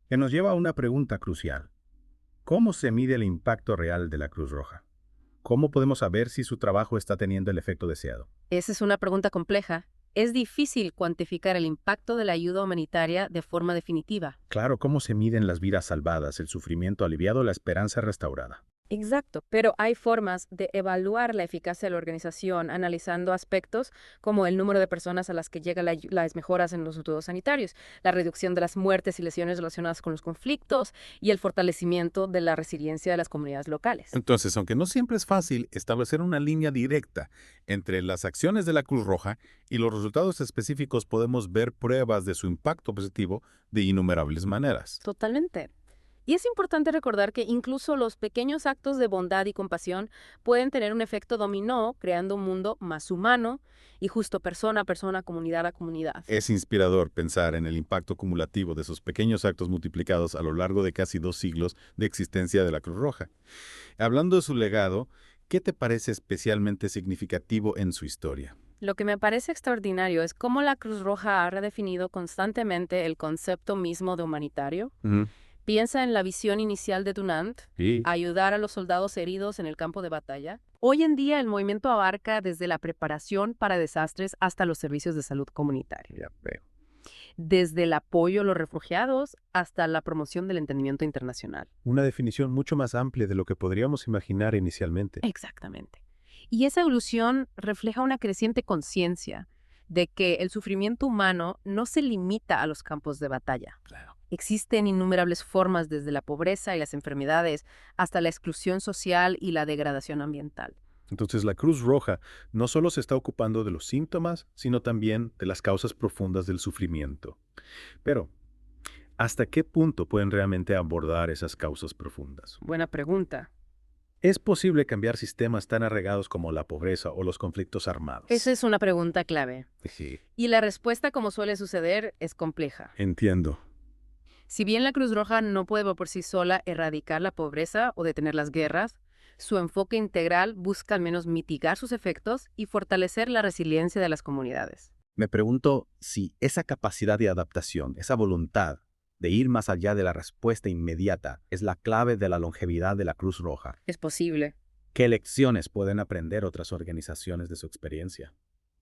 D: que nos lleva a una pregunta crucial. ¿Cómo se mide el impacto real de la Cruz Roja? ¿Cómo podemos saber si su trabajo está teniendo el efecto deseado?
C: Esa es una pregunta compleja.
B: Es difícil cuantificar el impacto de la ayuda humanitaria de forma definitiva.
S: Claro, cómo se miden las vidas salvadas, el sufrimiento aliviado, la esperanza restaurada.
B: Exacto, pero hay formas de evaluar la eficacia de la organización analizando aspectos como el número de personas a las que llegan las mejoras en los resultados sanitarios, la reducción de las muertes y lesiones relacionadas con los conflictos y el fortalecimiento de la resiliencia de las comunidades locales.
F: Entonces, aunque no siempre es fácil establecer una línea directa entre las acciones de la Cruz Roja y los resultados específicos, podemos ver pruebas de su impacto positivo de innumerables maneras.
B: Totalmente. Y es importante recordar que incluso los pequeños actos de bondad y compasión pueden tener un efecto dominó, creando un mundo más humano y justo persona a persona, comunidad a comunidad.
F: Es inspirador pensar en el impacto acumulativo de esos pequeños actos multiplicados a lo largo de casi 2 siglos de existencia de la Cruz Roja. Hablando de su legado, ¿qué te parece especialmente significativo en su historia?
B: Lo que me parece extraordinario es cómo la Cruz Roja ha redefinido constantemente el concepto mismo de humanitario. Piensa en la visión inicial de Dunant, ayudar a los soldados heridos en el campo de batalla. Hoy en día el movimiento abarca desde la preparación para desastres hasta los servicios de salud comunitaria.
F: Ya veo.
B: Desde el apoyo a los refugiados hasta la promoción del entendimiento internacional.
I: Una definición mucho más amplia de lo que podríamos imaginar inicialmente.
B: Exactamente. Y esa evolución refleja una creciente conciencia de que el sufrimiento humano no se limita a los campos de batalla.
F: Claro.
B: Existen innumerables formas desde la pobreza y las enfermedades hasta la exclusión social y la degradación ambiental.
I: Entonces la Cruz Roja no solo se está ocupando de los síntomas, sino también de las causas profundas del sufrimiento. Pero, ¿hasta qué punto pueden realmente abordar esas causas profundas?
B: Buena pregunta.
I: ¿Es posible cambiar sistemas tan arraigados como la pobreza o los conflictos armados?
B: Esa es una pregunta clave.
I: Sí.
B: Y la respuesta, como suele suceder, es compleja.
I: Entiendo.
B: Si bien la Cruz Roja no puede por sí sola erradicar la pobreza o detener las guerras, su enfoque integral busca al menos mitigar sus efectos y fortalecer la resiliencia de las comunidades.
H: Me pregunto si esa capacidad de adaptación, esa voluntad de ir más allá de la respuesta inmediata, es la clave de la longevidad de la Cruz Roja.
B: Es posible.
H: ¿Qué lecciones pueden aprender otras organizaciones de su experiencia?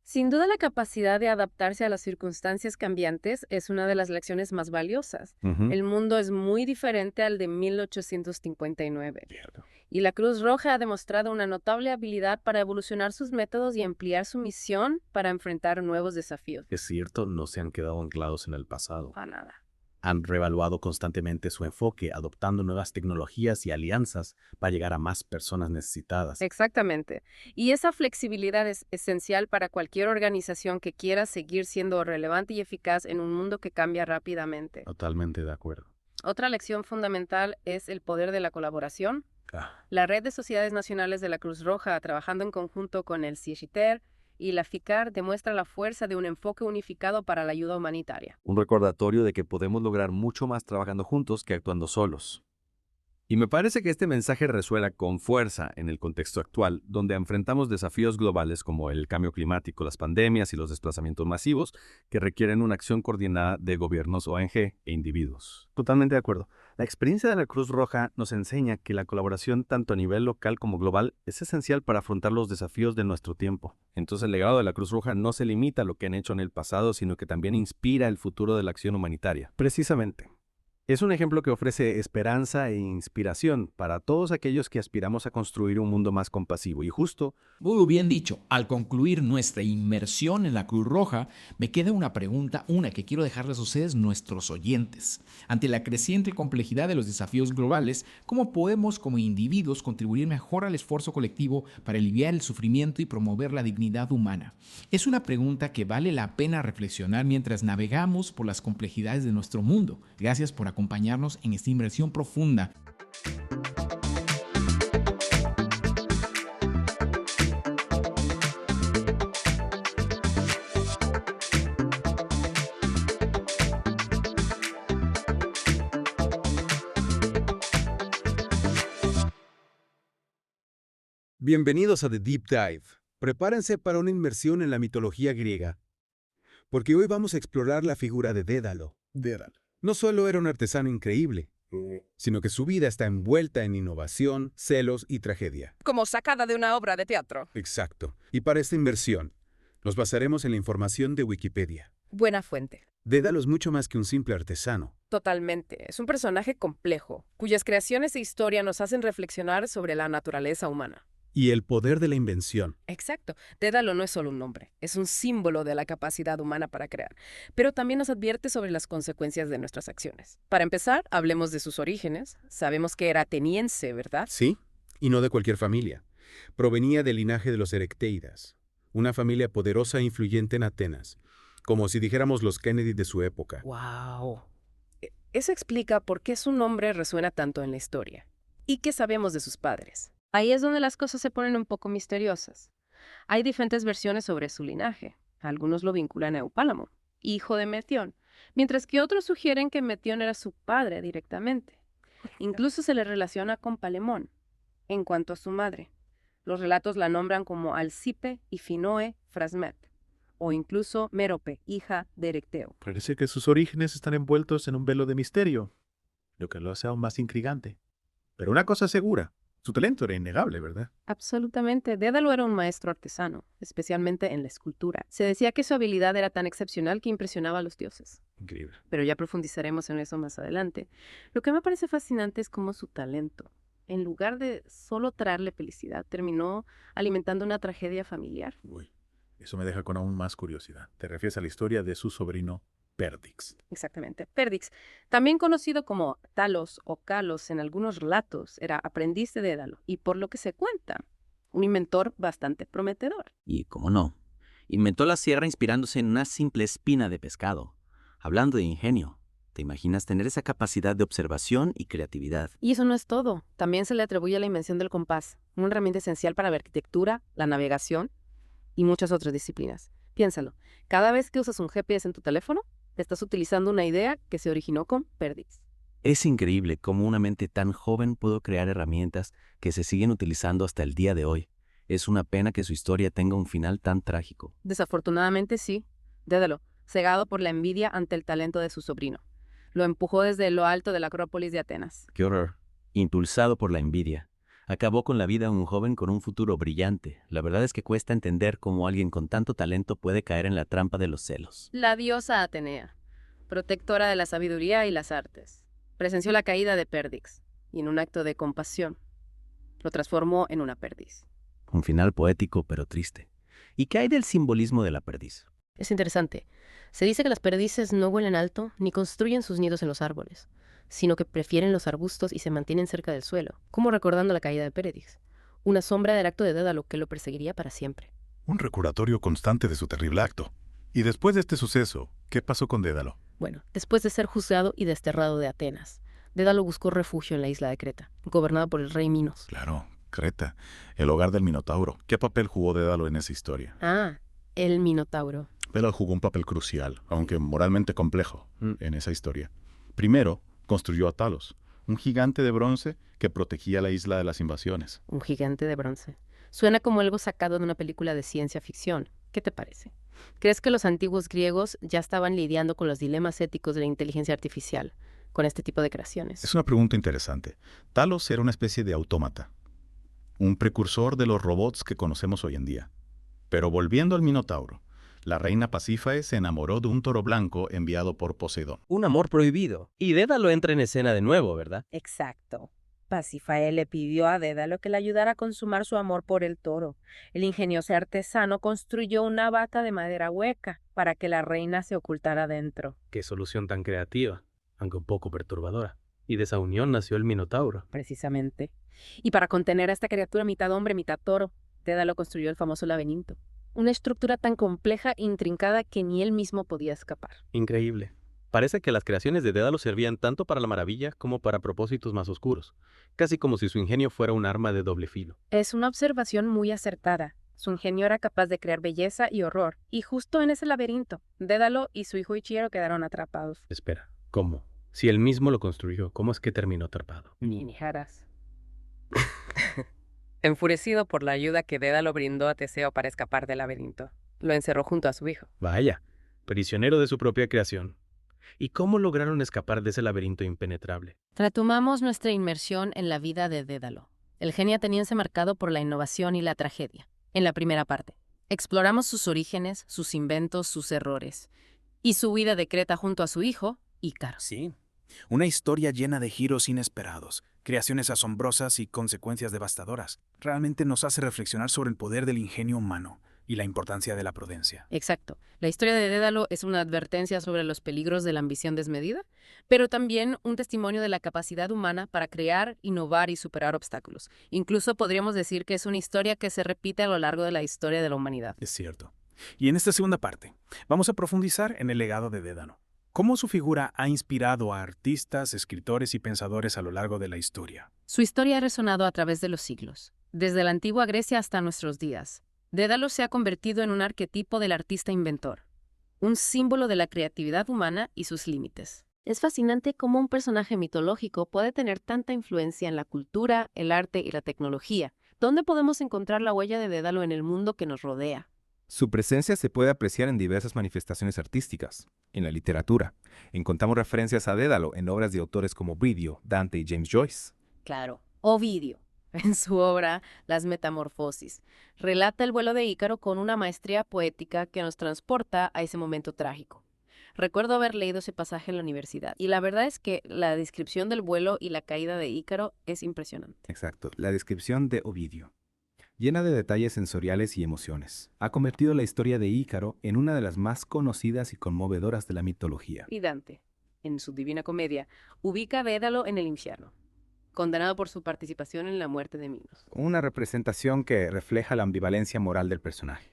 B: Sin duda, la capacidad de adaptarse a las circunstancias cambiantes es una de las lecciones más valiosas. El mundo es muy diferente al de 1859.
H: Cierto.
B: Y la Cruz Roja ha demostrado una notable habilidad para evolucionar sus métodos y ampliar su misión para enfrentar nuevos desafíos.
H: Es cierto, no se han quedado anclados en el pasado.
B: Para nada.
H: Han reevaluado constantemente su enfoque, adoptando nuevas tecnologías y alianzas para llegar a más personas necesitadas.
B: Exactamente. Y esa flexibilidad es esencial para cualquier organización que quiera seguir siendo relevante y eficaz en un mundo que cambia rápidamente.
I: Totalmente de acuerdo.
B: Otra lección fundamental es el poder de la colaboración. La Red de Sociedades Nacionales de la Cruz Roja, trabajando en conjunto con el CIECHITER y la FICAR, demuestra la fuerza de un enfoque unificado para la ayuda humanitaria.
M: Un recordatorio de que podemos lograr mucho más trabajando juntos que actuando solos. Y me parece que este mensaje resuena con fuerza en el contexto actual, donde enfrentamos desafíos globales como el cambio climático, las pandemias y los desplazamientos masivos, que requieren una acción coordinada de gobiernos, ONG e individuos.
H: Totalmente de acuerdo. La experiencia de la Cruz Roja nos enseña que la colaboración tanto a nivel local como global es esencial para afrontar los desafíos de nuestro tiempo.
M: Entonces el legado de la Cruz Roja no se limita a lo que han hecho en el pasado, sino que también inspira el futuro de la acción humanitaria.
I: Precisamente. Es un ejemplo que ofrece esperanza e inspiración para todos aquellos que aspiramos a construir un mundo más compasivo y justo.
V: Muy bien dicho. Al concluir nuestra inmersión en la Cruz Roja, me queda una pregunta, una que quiero dejarles a ustedes, nuestros oyentes. Ante la creciente complejidad de los desafíos globales, ¿cómo podemos como individuos contribuir mejor al esfuerzo colectivo para aliviar el sufrimiento y promover la dignidad humana? Es una pregunta que vale la pena reflexionar mientras navegamos por las complejidades de nuestro mundo. Gracias por acompañarnos en esta inmersión profunda.
W: Bienvenidos a The Deep Dive. Prepárense para una inmersión en la mitología griega, porque hoy vamos a explorar la figura de Dédalo. No solo era un artesano increíble, sino que su vida está envuelta en innovación, celos y tragedia.
E: Como sacada de una obra de teatro.
W: Exacto. Y para esta inversión, Nos basaremos en la información de Wikipedia.
E: Buena fuente.
W: Dédalo es mucho más que un simple artesano.
E: Totalmente. Es un personaje complejo, cuyas creaciones e historia nos hacen reflexionar sobre la naturaleza humana.
W: Y el poder de la invención.
E: Exacto. Dédalo no es solo un nombre, es un símbolo de la capacidad humana para crear, pero también nos advierte sobre las consecuencias de nuestras acciones. Para empezar, hablemos de sus orígenes. Sabemos que era ateniense, ¿verdad?
W: Sí, y no de cualquier familia. Provenía del linaje de los Erecteidas, una familia poderosa e influyente en Atenas, como si dijéramos los Kennedy de su época.
E: ¡Wow! Eso explica por qué su nombre resuena tanto en la historia. ¿Y qué sabemos de sus padres?
B: Ahí es donde las cosas se ponen un poco misteriosas. Hay diferentes versiones sobre su linaje. Algunos lo vinculan a Eupálamo, hijo de Metión, mientras que otros sugieren que Metión era su padre directamente. Incluso se le relaciona con Palemón. En cuanto a su madre, los relatos la nombran como Alcipe y Finoe Frasmet, o incluso Mérope, hija de Erecteo.
A: Parece que sus orígenes están envueltos en un velo de misterio, lo que lo hace aún más intrigante. Pero una cosa es segura, su talento era innegable, ¿verdad?
B: Absolutamente. Dédalo era un maestro artesano, especialmente en la escultura. Se decía que su habilidad era tan excepcional que impresionaba a los dioses.
A: Increíble.
B: Pero ya profundizaremos en eso más adelante. Lo que me parece fascinante es cómo su talento, en lugar de solo traerle felicidad, terminó alimentando una tragedia familiar.
A: Uy, eso me deja con aún más curiosidad. Te refieres a la historia de su sobrino Perdix.
B: Exactamente. Perdix, también conocido como Talos o Kalos en algunos relatos, era aprendiz de Dédalo y, por lo que se cuenta, un inventor bastante prometedor.
N: Y, cómo no, inventó la sierra inspirándose en una simple espina de pescado. Hablando de ingenio, ¿te imaginas tener esa capacidad de observación y creatividad?
B: Y eso no es todo. También se le atribuye la invención del compás, una herramienta esencial para la arquitectura, la navegación y muchas otras disciplinas. Piénsalo, cada vez que usas un GPS en tu teléfono, estás utilizando una idea que se originó con Perdix.
N: Es increíble cómo una mente tan joven pudo crear herramientas que se siguen utilizando hasta el día de hoy. Es una pena que su historia tenga un final tan trágico.
B: Desafortunadamente sí. Dédalo, cegado por la envidia ante el talento de su sobrino. Lo empujó desde lo alto de la Acrópolis de Atenas.
N: ¡Qué horror! Impulsado por la envidia, acabó con la vida de un joven con un futuro brillante. La verdad es que cuesta entender cómo alguien con tanto talento puede caer en la trampa de los celos.
B: La diosa Atenea, protectora de la sabiduría y las artes, presenció la caída de Perdix y en un acto de compasión lo transformó en una perdiz.
N: Un final poético pero triste. ¿Y qué hay del simbolismo de la perdiz?
B: Es interesante. Se dice que las perdices no vuelan alto ni construyen sus nidos en los árboles, sino que prefieren los arbustos y se mantienen cerca del suelo, como recordando la caída de Perdix, una sombra del acto de Dédalo que lo perseguiría para siempre.
Q: Un recordatorio constante de su terrible acto. Y después de este suceso, ¿qué pasó con Dédalo?
B: Bueno, después de ser juzgado y desterrado de Atenas, Dédalo buscó refugio en la isla de Creta, gobernada por el rey Minos.
Q: Claro, Creta, el hogar del Minotauro. ¿Qué papel jugó Dédalo en esa historia?
B: Ah, el Minotauro.
Q: Dédalo jugó un papel crucial, aunque moralmente complejo, en esa historia. Primero, construyó a Talos, un gigante de bronce que protegía la isla de las invasiones.
B: Un gigante de bronce. Suena como algo sacado de una película de ciencia ficción. ¿Qué te parece? ¿Crees que los antiguos griegos ya estaban lidiando con los dilemas éticos de la inteligencia artificial, con este tipo de creaciones?
Q: Es una pregunta interesante. Talos era una especie de autómata, un precursor de los robots que conocemos hoy en día. Pero volviendo al Minotauro, la reina Pasífae se enamoró de un toro blanco enviado por Poseidón.
O: Un amor prohibido. Y Dédalo entra en escena de nuevo, ¿verdad?
X: Exacto. Pasífae le pidió a Dédalo que le ayudara a consumar su amor por el toro. El ingenioso artesano construyó una bata de madera hueca para que la reina se ocultara dentro.
T: Qué solución tan creativa, aunque un poco perturbadora. Y de esa unión nació el Minotauro.
B: Precisamente. Y para contener a esta criatura mitad hombre, mitad toro, Dédalo construyó el famoso laberinto. Una estructura tan compleja e intrincada que ni él mismo podía escapar.
T: Increíble. Parece que las creaciones de Dédalo servían tanto para la maravilla como para propósitos más oscuros, casi como si su ingenio fuera un arma de doble filo.
B: Es una observación muy acertada. Su ingenio era capaz de crear belleza y horror, y justo en ese laberinto, Dédalo y su hijo Ichiro quedaron atrapados.
T: Espera, ¿cómo? Si él mismo lo construyó, ¿cómo es que terminó atrapado?
B: Ni jaras.
E: Enfurecido por la ayuda que Dédalo brindó a Teseo para escapar del laberinto, lo encerró junto a su hijo.
T: Vaya, prisionero de su propia creación. ¿Y cómo lograron escapar de ese laberinto impenetrable?
B: Retomamos nuestra inmersión en la vida de Dédalo, el genio ateniense marcado por la innovación y la tragedia, en la primera parte. Exploramos sus orígenes, sus inventos, sus errores. Y su vida de Creta junto a su hijo, Ícaro.
K: Sí, una historia llena de giros inesperados, creaciones asombrosas y consecuencias devastadoras. Realmente nos hace reflexionar sobre el poder del ingenio humano y la importancia de la prudencia.
B: Exacto. La historia de Dédalo es una advertencia sobre los peligros de la ambición desmedida, pero también un testimonio de la capacidad humana para crear, innovar y superar obstáculos. Incluso podríamos decir que es una historia que se repite a lo largo de la historia de la humanidad.
K: Es cierto. Y en esta segunda parte, vamos a profundizar en el legado de Dédalo. Cómo su figura ha inspirado a artistas, escritores y pensadores a lo largo de la historia.
B: Su historia ha resonado a través de los siglos, desde la antigua Grecia hasta nuestros días. Dédalo se ha convertido en un arquetipo del artista inventor, un símbolo de la creatividad humana y sus límites.
C: Es fascinante cómo un personaje mitológico puede tener tanta influencia en la cultura, el arte y la tecnología. ¿Dónde podemos encontrar la huella de Dédalo en el mundo que nos rodea?
L: Su presencia se puede apreciar en diversas manifestaciones artísticas. En la literatura, encontramos referencias a Dédalo en obras de autores como Ovidio, Dante y James Joyce.
C: Claro, Ovidio, en su obra Las Metamorfosis, relata el vuelo de Ícaro con una maestría poética que nos transporta a ese momento trágico. Recuerdo haber leído ese pasaje en la universidad, y la verdad es que la descripción del vuelo y la caída de Ícaro es impresionante.
L: Exacto, la descripción de Ovidio, llena de detalles sensoriales y emociones, ha convertido la historia de Ícaro en una de las más conocidas y conmovedoras de la mitología.
C: Y Dante, en su Divina Comedia, ubica a Dédalo en el infierno, condenado por su participación en la muerte de Minos.
L: Una representación que refleja la ambivalencia moral del personaje.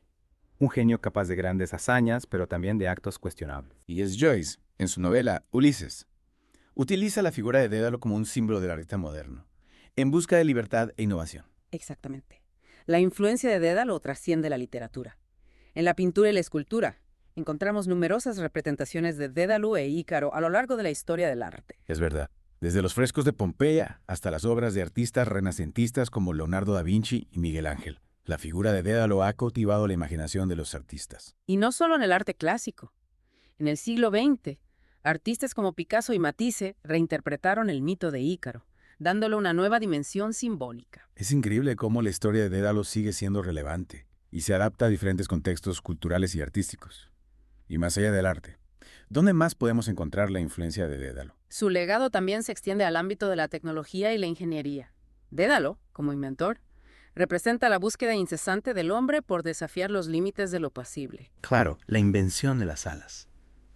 L: Un genio capaz de grandes hazañas, pero también de actos cuestionables.
P: Y es Joyce, en su novela Ulises, utiliza la figura de Dédalo como un símbolo del arte moderno, en busca de libertad e innovación.
E: Exactamente. La influencia de Dédalo trasciende la literatura. En la pintura y la escultura, encontramos numerosas representaciones de Dédalo e Ícaro a lo largo de la historia del arte.
P: Es verdad. Desde los frescos de Pompeya hasta las obras de artistas renacentistas como Leonardo da Vinci y Miguel Ángel, la figura de Dédalo ha cautivado la imaginación de los artistas.
E: Y no solo en el arte clásico. En el siglo XX, artistas como Picasso y Matisse reinterpretaron el mito de Ícaro, dándole una nueva dimensión simbólica.
P: Es increíble cómo la historia de Dédalo sigue siendo relevante y se adapta a diferentes contextos culturales y artísticos. Y más allá del arte, ¿dónde más podemos encontrar la influencia de Dédalo?
E: Su legado también se extiende al ámbito de la tecnología y la ingeniería. Dédalo, como inventor, representa la búsqueda incesante del hombre por desafiar los límites de lo posible.
R: Claro, la invención de las alas,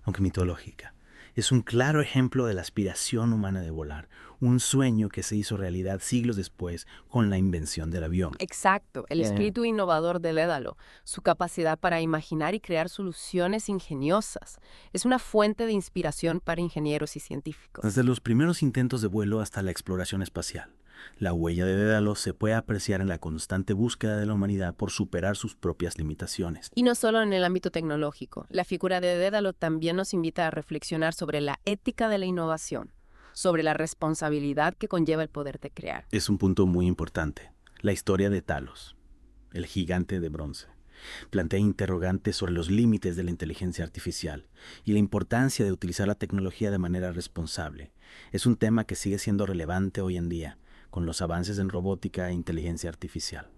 R: aunque mitológica, es un claro ejemplo de la aspiración humana de volar, un sueño que se hizo realidad siglos después con la invención del avión.
C: Exacto, el espíritu innovador de Dédalo, su capacidad para imaginar y crear soluciones ingeniosas, es una fuente de inspiración para ingenieros y científicos.
R: Desde los primeros intentos de vuelo hasta la exploración espacial, la huella de Dédalo se puede apreciar en la constante búsqueda de la humanidad por superar sus propias limitaciones.
C: Y no solo en el ámbito tecnológico, la figura de Dédalo también nos invita a reflexionar sobre la ética de la innovación, sobre la responsabilidad que conlleva el poder de crear.
R: Es un punto muy importante. La historia de Talos, el gigante de bronce, plantea interrogantes sobre los límites de la inteligencia artificial y la importancia de utilizar la tecnología de manera responsable. Es un tema que sigue siendo relevante hoy en día, con los avances en robótica e inteligencia artificial.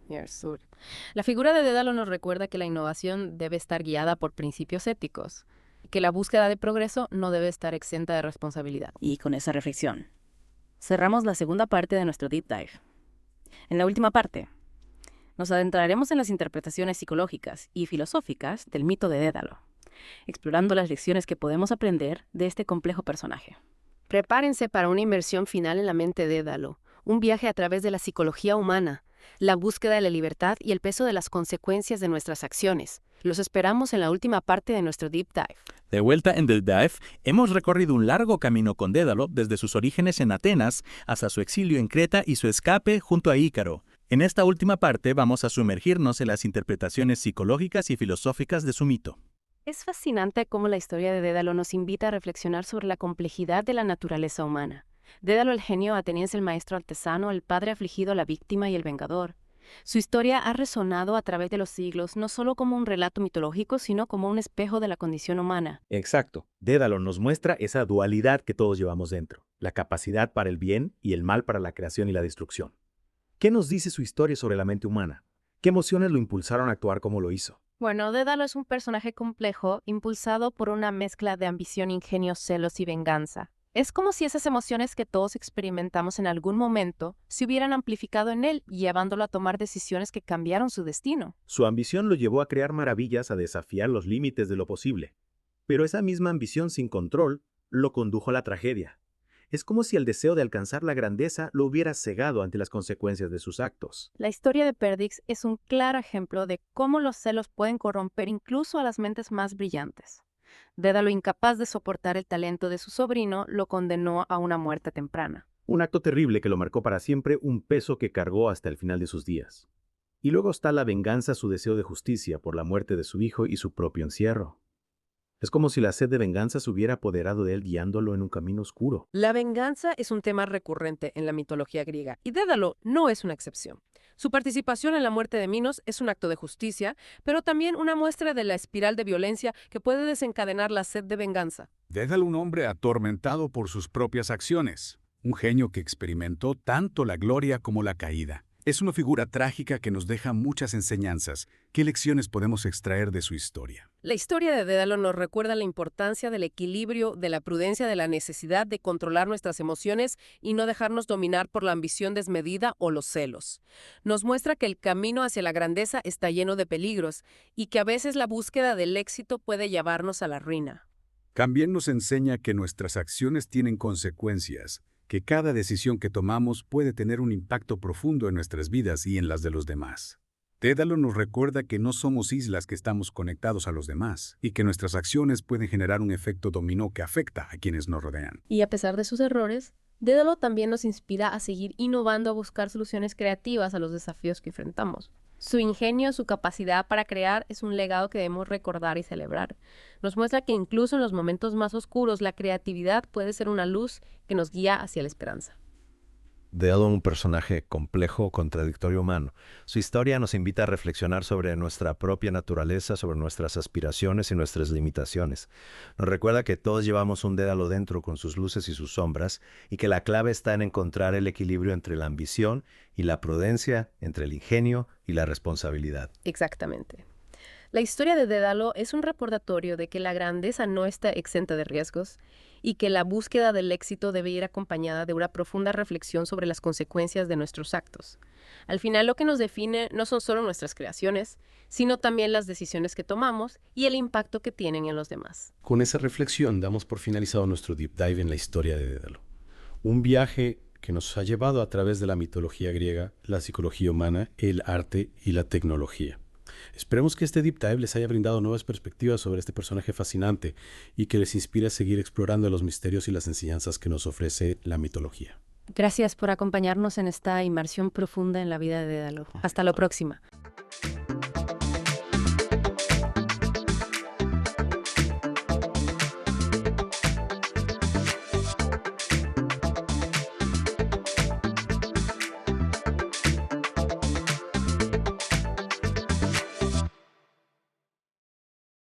C: La figura de Dédalo nos recuerda que la innovación debe estar guiada por principios éticos, que la búsqueda de progreso no debe estar exenta de responsabilidad.
Y: Y con esa reflexión, cerramos la segunda parte de nuestro Deep Dive. En la última parte, nos adentraremos en las interpretaciones psicológicas y filosóficas del mito de Dédalo, explorando las lecciones que podemos aprender de este complejo personaje.
C: Prepárense para una inmersión final en la mente de Dédalo, un viaje a través de la psicología humana, la búsqueda de la libertad y el peso de las consecuencias de nuestras acciones. Los esperamos en la última parte de nuestro Deep Dive.
V: De vuelta en The Dive, hemos recorrido un largo camino con Dédalo desde sus orígenes en Atenas hasta su exilio en Creta y su escape junto a Ícaro. En esta última parte vamos a sumergirnos en las interpretaciones psicológicas y filosóficas de su mito.
C: Es fascinante cómo la historia de Dédalo nos invita a reflexionar sobre la complejidad de la naturaleza humana. Dédalo, el genio ateniense, el maestro artesano, el padre afligido, la víctima y el vengador. Su historia ha resonado a través de los siglos, no solo como un relato mitológico, sino como un espejo de la condición humana.
A: Exacto. Dédalo nos muestra esa dualidad que todos llevamos dentro, la capacidad para el bien y el mal para la creación y la destrucción. ¿Qué nos dice su historia sobre la mente humana? ¿Qué emociones lo impulsaron a actuar como lo hizo?
X: Bueno, Dédalo es un personaje complejo, impulsado por una mezcla de ambición, ingenio, celos y venganza. Es como si esas emociones que todos experimentamos en algún momento se hubieran amplificado en él, llevándolo a tomar decisiones que cambiaron su destino.
A: Su ambición lo llevó a crear maravillas, a desafiar los límites de lo posible. Pero esa misma ambición sin control lo condujo a la tragedia. Es como si el deseo de alcanzar la grandeza lo hubiera cegado ante las consecuencias de sus actos.
X: La historia de Perdix es un claro ejemplo de cómo los celos pueden corromper incluso a las mentes más brillantes. Dédalo, incapaz de soportar el talento de su sobrino, lo condenó a una muerte temprana.
A: Un acto terrible que lo marcó para siempre, un peso que cargó hasta el final de sus días. Y luego está la venganza, su deseo de justicia por la muerte de su hijo y su propio encierro. Es como si la sed de venganza se hubiera apoderado de él, guiándolo en un camino oscuro.
E: La venganza es un tema recurrente en la mitología griega, y Dédalo no es una excepción. Su participación en la muerte de Minos es un acto de justicia, pero también una muestra de la espiral de violencia que puede desencadenar la sed de venganza.
D: Dédalo, un hombre atormentado por sus propias acciones, un genio que experimentó tanto la gloria como la caída. Es una figura trágica que nos deja muchas enseñanzas. ¿Qué lecciones podemos extraer de su historia?
E: La historia de Dédalo nos recuerda la importancia del equilibrio, de la prudencia, de la necesidad de controlar nuestras emociones y no dejarnos dominar por la ambición desmedida o los celos. Nos muestra que el camino hacia la grandeza está lleno de peligros y que a veces la búsqueda del éxito puede llevarnos a la ruina.
D: También nos enseña que nuestras acciones tienen consecuencias, que cada decisión que tomamos puede tener un impacto profundo en nuestras vidas y en las de los demás. Dédalo nos recuerda que no somos islas que estamos conectados a los demás y que nuestras acciones pueden generar un efecto dominó que afecta a quienes nos rodean.
X: Y a pesar de sus errores, Dédalo también nos inspira a seguir innovando, a buscar soluciones creativas a los desafíos que enfrentamos. Su ingenio, su capacidad para crear es un legado que debemos recordar y celebrar. Nos muestra que incluso en los momentos más oscuros, la creatividad puede ser una luz que nos guía hacia la esperanza.
G: Dédalo es un personaje complejo, contradictorio humano. Su historia nos invita a reflexionar sobre nuestra propia naturaleza, sobre nuestras aspiraciones y nuestras limitaciones. Nos recuerda que todos llevamos un Dédalo dentro con sus luces y sus sombras, y que la clave está en encontrar el equilibrio entre la ambición y la prudencia, entre el ingenio y la responsabilidad.
X: Exactamente. La historia de Dédalo es un recordatorio de que la grandeza no está exenta de riesgos y que la búsqueda del éxito debe ir acompañada de una profunda reflexión sobre las consecuencias de nuestros actos. Al final, lo que nos define no son solo nuestras creaciones, sino también las decisiones que tomamos y el impacto que tienen en los demás.
Q: Con esa reflexión damos por finalizado nuestro deep dive en la historia de Dédalo. Un viaje que nos ha llevado a través de la mitología griega, la psicología humana, el arte y la tecnología. Esperemos que este Deep Dive les haya brindado nuevas perspectivas sobre este personaje fascinante y que les inspire a seguir explorando los misterios y las enseñanzas que nos ofrece la mitología.
X: Gracias por acompañarnos en esta inmersión profunda en la vida de Dédalo. Hasta la próxima.